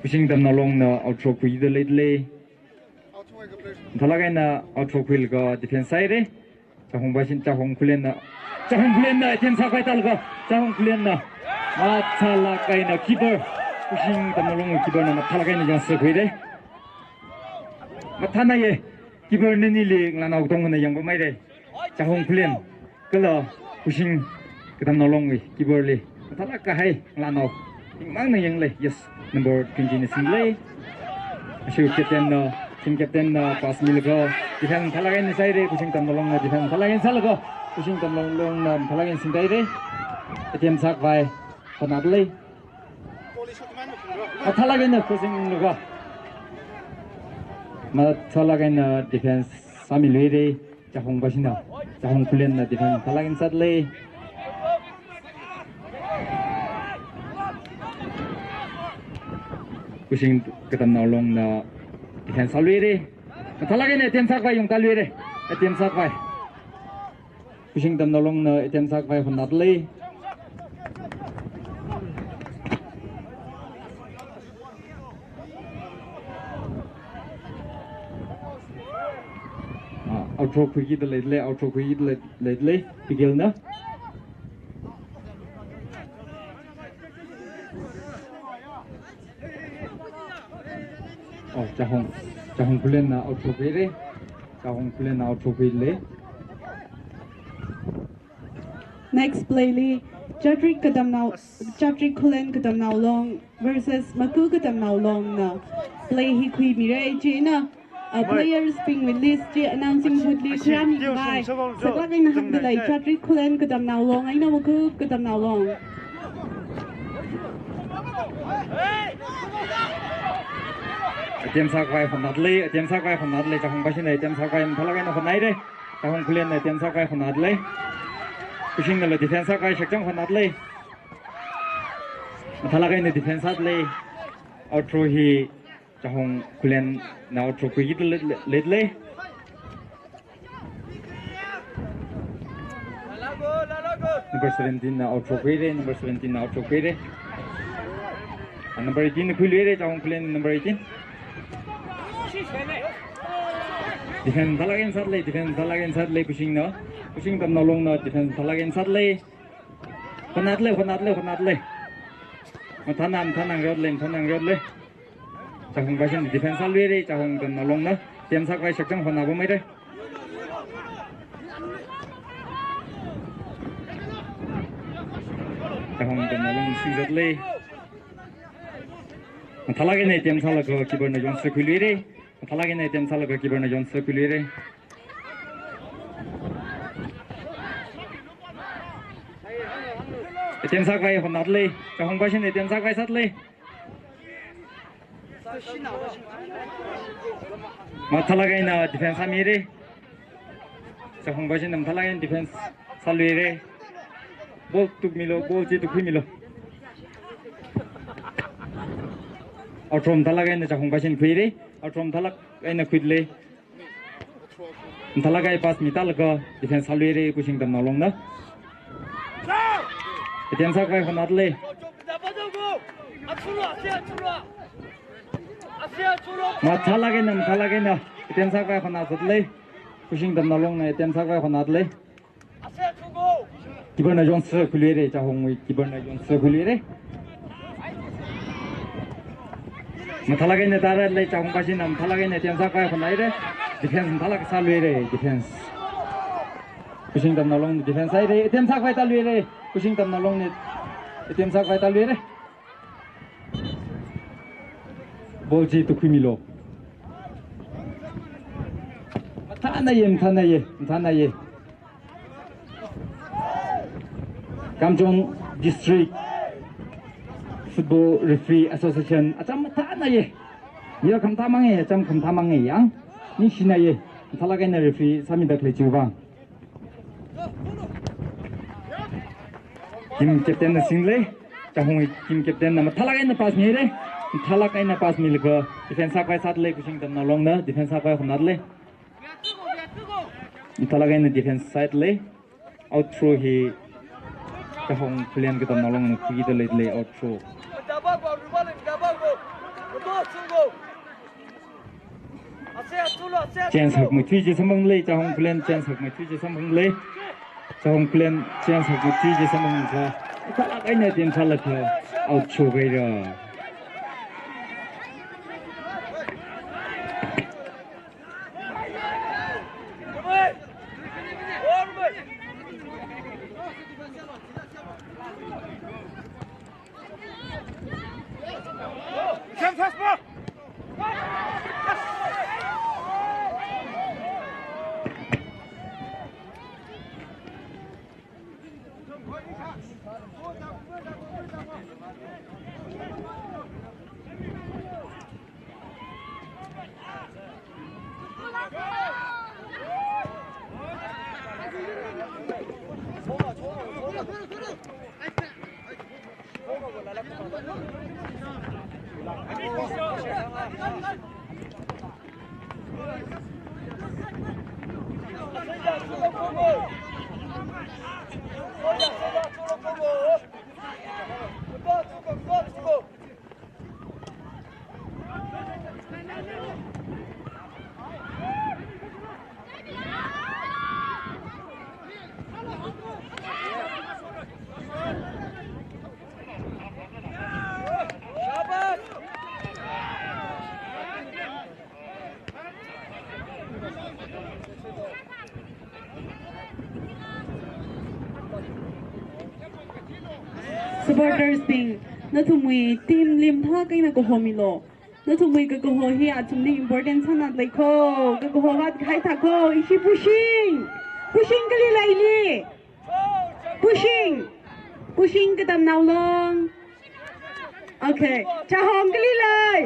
Pushing them along the outro quickly lately. Thalagaina outro kwil go defense side Chahong basin Chahong Khullen na item sakai talga Chahong Khullen na mathalagaina keeper pushing tamolong keeper na mathalagaina jang sekwide mathana ye keeper ne nili ngana utong na yang ba mai de Chahong Khullen kala pushing kedam nolong keeper le mathalaka hai ngana mang na yang le yes number 20 ni single Ashu captain team captain pas milgo defense thalagain side pushing tamolong na defense thalagain salgo pushing tamolong na thalagain sindai team sak vai konadle thalagain pushing milgo ma thalagain defense samilwe Chahong basina Chahong Khullen na defense thalagain sadle pushing ketam nolong na defense alwere thalagain team sak vai yung talwere team sak vai pushing tam nolong na team sak vai honadle outro quick the ledle bigel na Chahong Khullen na outro pere Chahong Khullen na outro pere Next play li Chatri Khullen kadam now long versus Maku kadam now long na play hi kui mire jena players being released announcing woodly kram by saklagin hamdalai Chatri Khullen kadam now long aina Maku kadam now long team sak vai honadle Chahong basin team sak vai thalagain honai Chahong Khullen team sak vai honadle pushing the defense sak vai shakjang honadle thalagain defense adle outro hi Chahong Khullen na outro quick ledle number 17 na outro pere number 18 khulere Chahong Khullen number 18 defense thalagain sadle pushing tam nolong na defense thalagain sadle honadle thanang rodle Chahong basin defense alwere Chahong tam nolong na team sak vai shakjang honabo mai de Chahong tam nolong singdle thalagain team salak keeper na jon sekulire thalagain team salak keeper na jon sekulire team sak vai honadle Chahong basin team sak vai sadle thalagain defense amire Chahong basin thalagain defense salwere ball tuk milo ball je tuk milo outrom thalagain Chahong basin khuire outrom thalagain khudle thalagai pas mital ga defense salwere pushing tam nolong na team sak vai honadle thalagain team sak vai honadle pushing tam nolong na team sak vai honadle keeper na jon sekulire Chahong keeper na jon sekulire thalagain darale Chahong basin thalagain team sak vai honaire defense thalag salwere defense pushing tam nolong defense side team sak vai talwere pushing tam nolong team sak vai talwere ball ji to khimilo thanaye Kamjong District Football Referee Association atam thanaye ya kamtamange atam kamtamange yang ningshiya thalagain referee samida khle chuwang team captain single Chahong team captain na thalagain pas mire thalagain pas milgo defense sak vai sadle pushing tam nolong na defense sak vai honadle thalagain defense side le outro hi Chahong Khullen kita nolong kita le outro chance học một chi sâm bông lê Chahong Khullen chance học một chi sâm bông lê Chahong Khullen chance học một chi sâm bông ra cái này tiền salak là out chụp về rồi. Supporters being Nathum team lim tha kai na ko homilo Nathum ko ho hi atum ni important sana like ko ho hat khai tha ko ishi pushing kali laili pushing ka tam naw long. Okay, Chahong kali lai.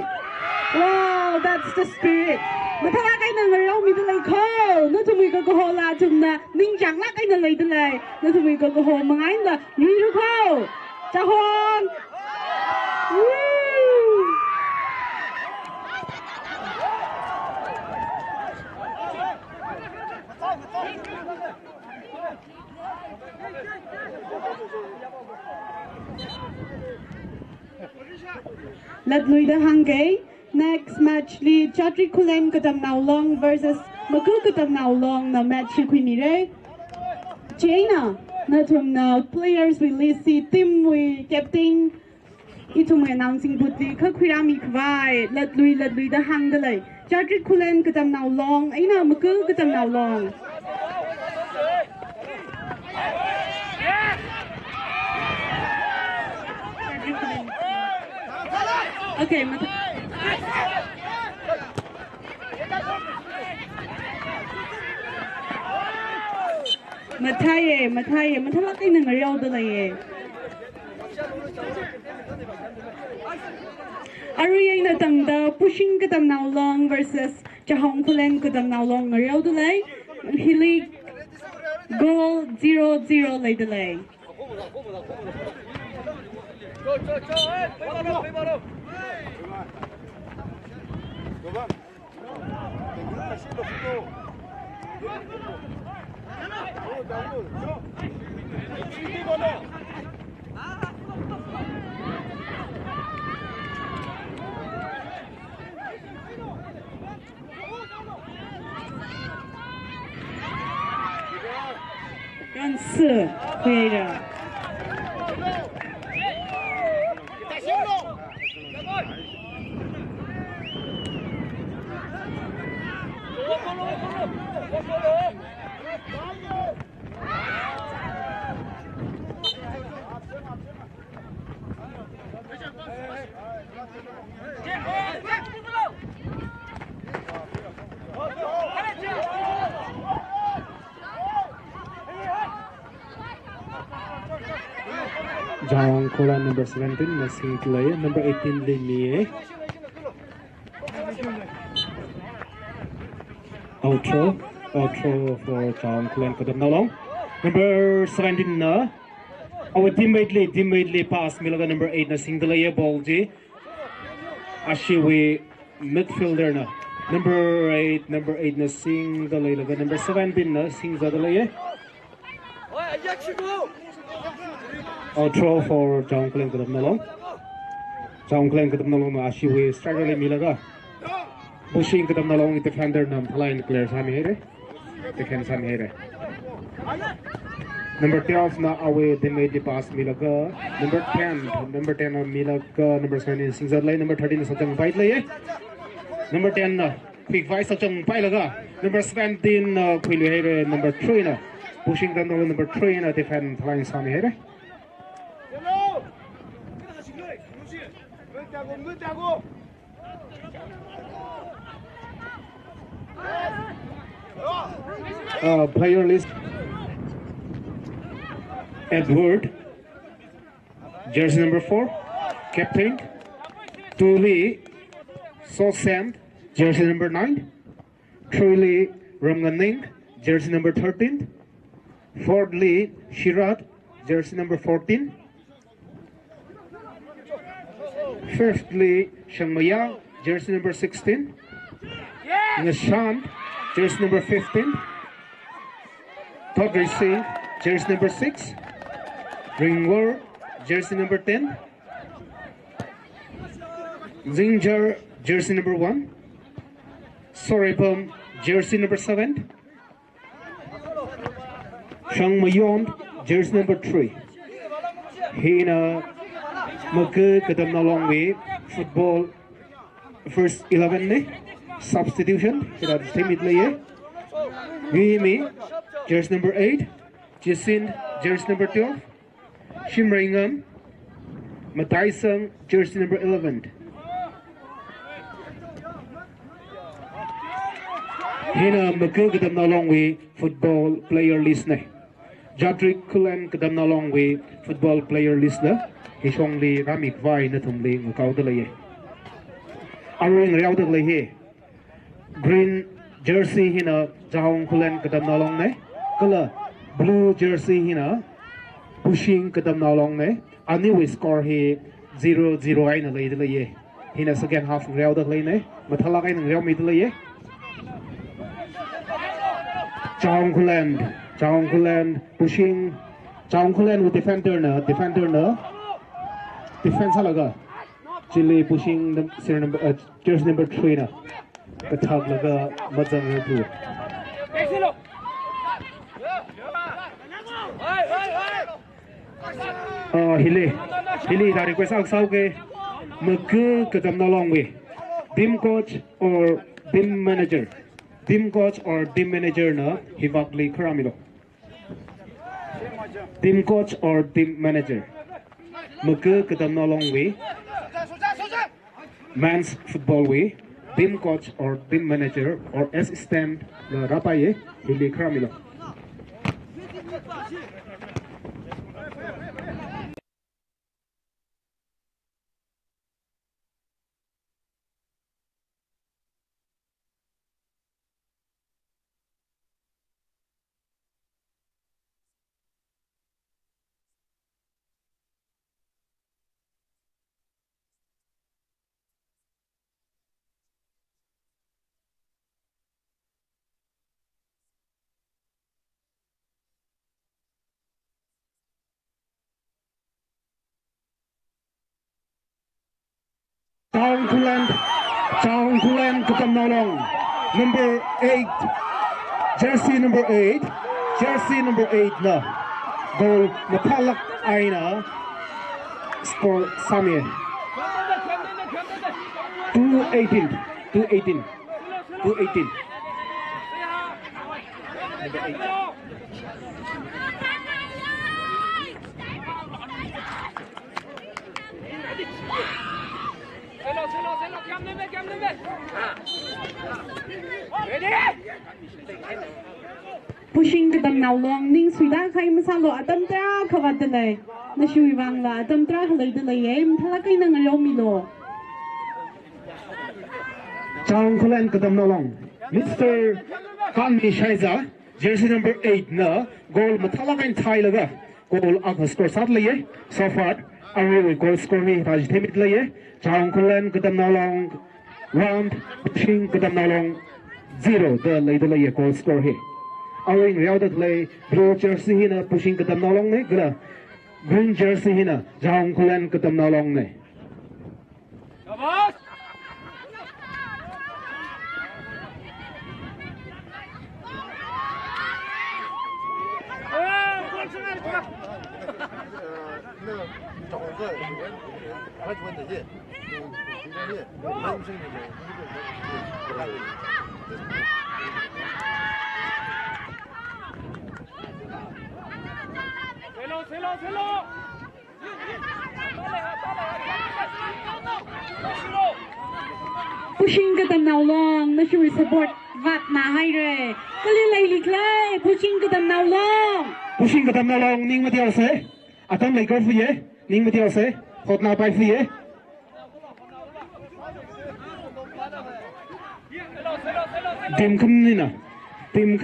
Wow, that's the spirit. Mathala kai na ngaraw mi de lai ko Nathum ko ho la tum na ning jang la kai na lai de lai Nathum ko ho mangai na ni ru ko Chahong. Let lui the hangay. Next match li Chatri Khullen katam now long versus Maku katam now long na match kwinire. Eina. Nathum now players will see team we captain. Itum announcing putli khakhira mikhavai. Let lui the hangay. Chatri Khullen katam now long. Eina Maku katam now long. Okay, Mathaye, mathala kai nang riaw da lai. Aru na tang da pushing ka tam now long versus Chahong Khullen ka tam now long riaw da lai. Hili goal 0-0 lai da lai. Run 4 回着。Chahong Khullen number 17 missing player, number 18 Amei. Outro for Chahong Khullen katam now long. Number 17 our teammate pass milaga number 8 na single player ball ji. Ishiwui midfielder na. Number 8 na single laga number 17 na single player. Outro for Chahong Khullen katam na long. Chahong Khullen katam na long na Ishiwui starter le milaga. pushing kadam na long defender nam line clear sami here defense sami here number 12 na away they made the pass milaga number 10 on milaga number 17 singzat lay number 13 sajang bait lay number 10 na quick vice sajang pai laga number 17 khuli here number 3 na pushing kadam na long number 3 na defense line sami here player list Edward jersey number 4 captain Tuli Sosam jersey number 9 Truly Ramganing jersey number 13 Fordley Shirat jersey number 14 Fifthly Shangmaya jersey number 16 Nishant jersey number 15 Todri Singh jersey number 6 Ringwar jersey number 10 Zinger jersey number 1 Soripum jersey number 7 Shangmayon jersey number 3 Hina Magu kadam na long way football first 11 ne substitution kita timid laye Wimi jersey number 8 Jacinth jersey number 12 Shimringam Mataisang jersey number 11 Hina Magu kadam na long way football player list ne Jadrik Khullen kadam na long way football player list ne Hishong li mikhavai Nathum li ngakau de laye Aring riau de laye green jersey hina Chahong Khullen kadam na long ne color blue jersey hina pushing kadam na long ne ani we score he 0-0 ai na lai de laye hina second half riau de laye ne mathala kai riau mi de laye Chahong Khullen pushing Chahong Khullen with defender na defense halaga Chile pushing the jersey number 3 na kathag laga majang tu hili dari ko sau ke magu kadam na long way team coach or team manager na hivakli kharamilo team coach or team manager Magu kadam na long way men's football way team coach or team manager or assistant na rapaye hili kramilo Chahong Khullen kadam na long number 8 jersey number 8 na goal maleilak eina score sami 218 pushing kadam na long ningshiya khai masalo atam tra khawat de lai na wuivang la atam tra khalei de lai em thala kai nang riau mi lo Chahong Khullen kadam na long Mr. Kanmi Shaiza jersey number 8 na goal mathala kai thai laga goal ak score sat laye so far awe goal score mi raj themit laye Chahong Khullen kadam na long round pushing kadam na long 0 the laye goal score he Awing riau de lay blue jersey hina pushing kadam na long ne gra green jersey hina Chahong Khullen kadam na long ne pushing cái tầm nào long nó chui support vạt mà hay rồi cái lấy lịch lấy pushing cái tầm nào long pushing cái tầm nào long ning mà theo sẽ atam lấy cái phi ấy ning mà theo sẽ hotnara bay phi ấy team khăn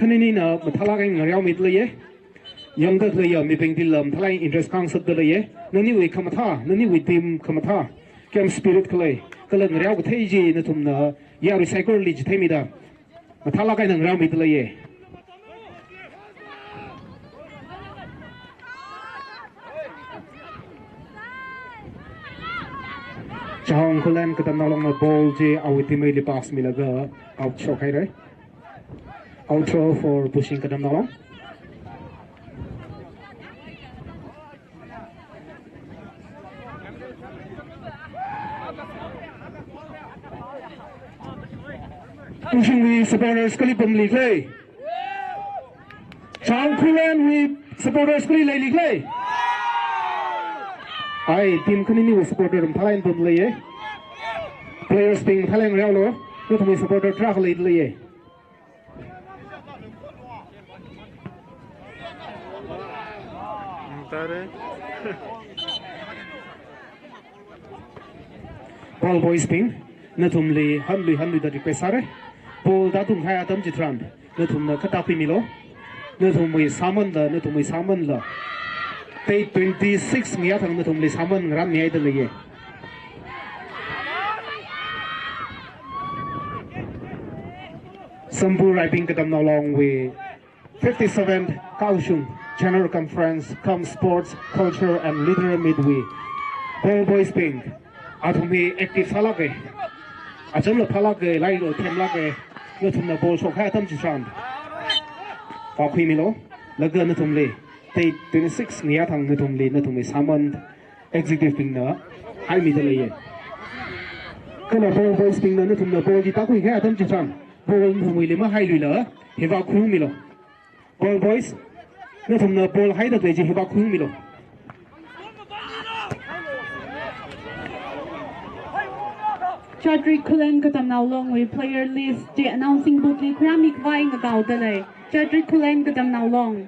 này nè mà thà cái người nhau mít lấy ấy yang được lấy mi beng dilam thà interest kang sat lấy ấy nên như vậy không tha nên như vậy team không tha kem spirit khlei cái lần người nhau có thấy gì nó thùng nó ya saikorali chỉ thấy mi đó mà thà cái người nhau mít lấy ấy Chahong Khullen cái tầm nào long ball je our team really pass me laga out shot hay đấy out throw for pushing cái tầm nào long pushing with supporters kali pom li play Chahong Khullen with supporters kali lai li play ai team khani ni supporter thalain pom leye players ping thaleng rao lo no thumi supporter track leye ball boys ping Nathum li hanlu da request are ball da tum khai atam hitharan Nathum na khata pi milo Nathum wi saman la Day 26 ngiya thang na thum li saman ngram ni ai da leye Sambu Riding Kadam along with 57th Kaohsiung General Conference Come Sports Culture and Leader Midway Ball Boys Pink Athumi active salak achon lo phalak lai lo them lak no thum na ball so kha tam chi san pa khui milo laga no thum le Day 26 ngiya thang no thum le no thum saman executive ping na hai mi da le kana Ball Boys Pink no thum na ball ji ta khui kha tam chi san ball thum le ma hai lui la he ba khu milo Ball Boys no thum na ball hai da te ji he ba khu milo Chadri Khullen Kadam now long with player list the announcing book li kram mikhavai ngau da le Chadri Khullen Kadam now long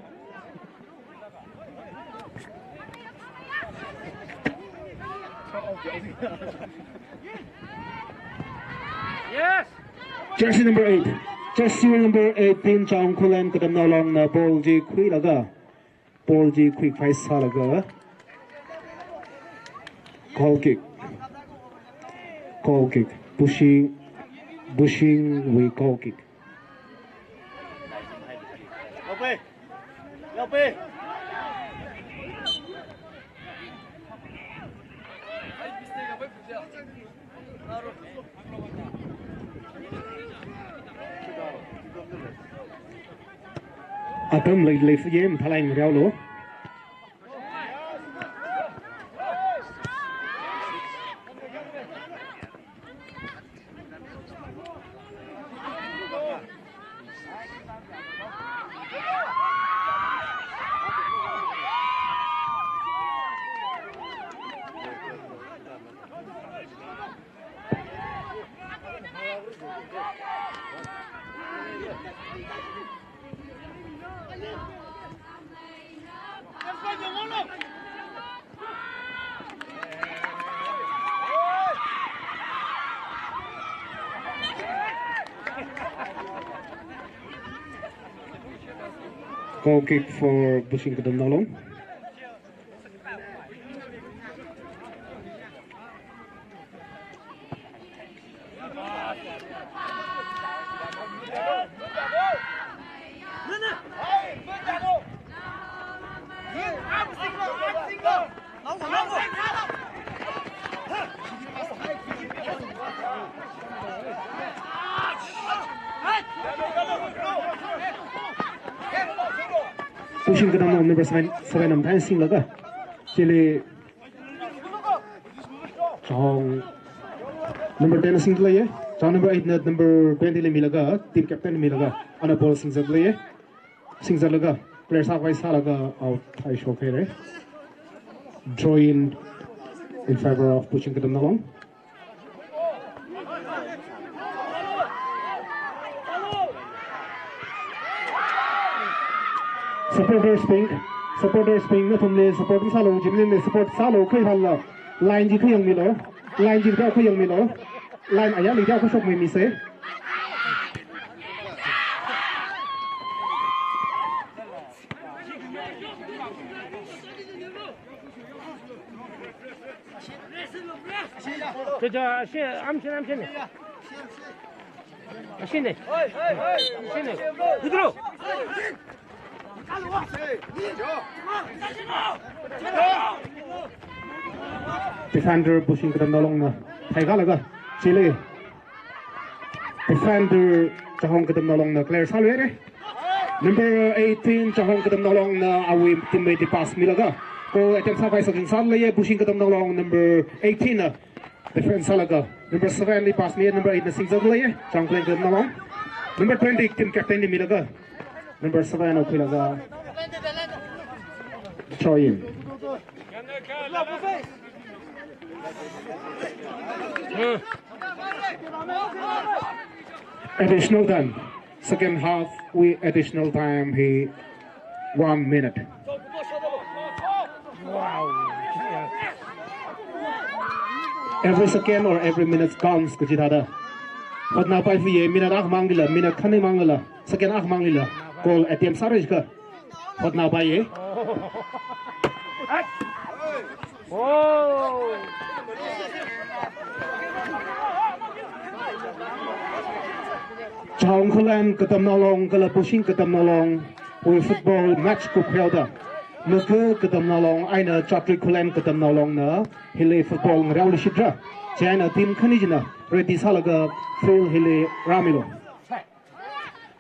Yes. Jersey number 8 Jersey number 18 Chahong Khullen Kadam now long na ball ji khui laga ball ji quick fight sa laga goal kick pushing with goal kick atam lấy phía dưới thằng anh reo lúa goal kick for pushing Kadam Nalong. Pushing Kadam number 7 am dancing laga. Chile Chahong number 10 sing lay Chahong number 8 number 20 le milaga team captain milaga ana ball sing lay sing laga players halfway salaga out I show here draw in favor of pushing them along. Supporters ping Nathum le supporting salo jimlin le support salo khoi halla line ji khoi yang milo line ji da khoi yang milo line aya li da ko sok mi se 저 암신 신네 부드러 defender pushing kadam nalong na thaiga laga chile defender Chahong kadam nalong na clear salwere number 18 Chahong kadam nalong na awi teammate pass milaga ko atem sa kai saking sal laye pushing kadam nalong number 18 na defense salaga number 7 li pass niya number 8 na singzag laye Chahong kadam nalong number 20 team captain ni milaga number 7 okay laga Choyin additional time second half we additional time he 1 minute every second or every minute counts kujidada hotna pai fi minute ak mangila minute khane mangila second ak mangila call atm saraj ka hotna pai Chahong Khullen katam nalong kala pushing katam nalong we football match ko khelda nuke katam nalong aina chatri Khullen katam nalong na hile football ngrawli shidra china team khanijna ready salaga full hile ramilo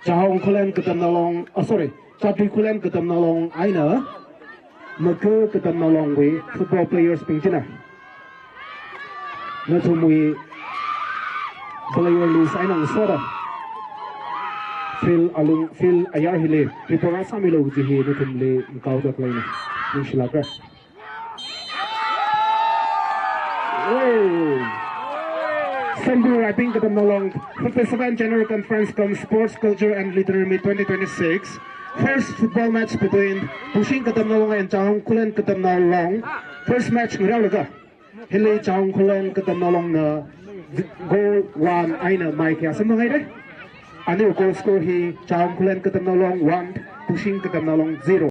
Chahong Khullen katam nalong sorry chatri Khullen katam nalong aina nuke katam nalong we football players pingchina Nathum we player lose aina sora fil ayar hile ripora samilo jihi Nathum le kau jak lain ningshiya ka Sambu I think katam nalong 57 General Conference on Sports Culture and Literary 2026 first football match between pushing katam nalong and Chahong Khullen katam nalong first match ngrawlaga hile Chahong Khullen katam nalong na goal 1 aina mai kya samngai re Ani goal score he Chahong Khullen katam nalong 1 pushing katam nalong 0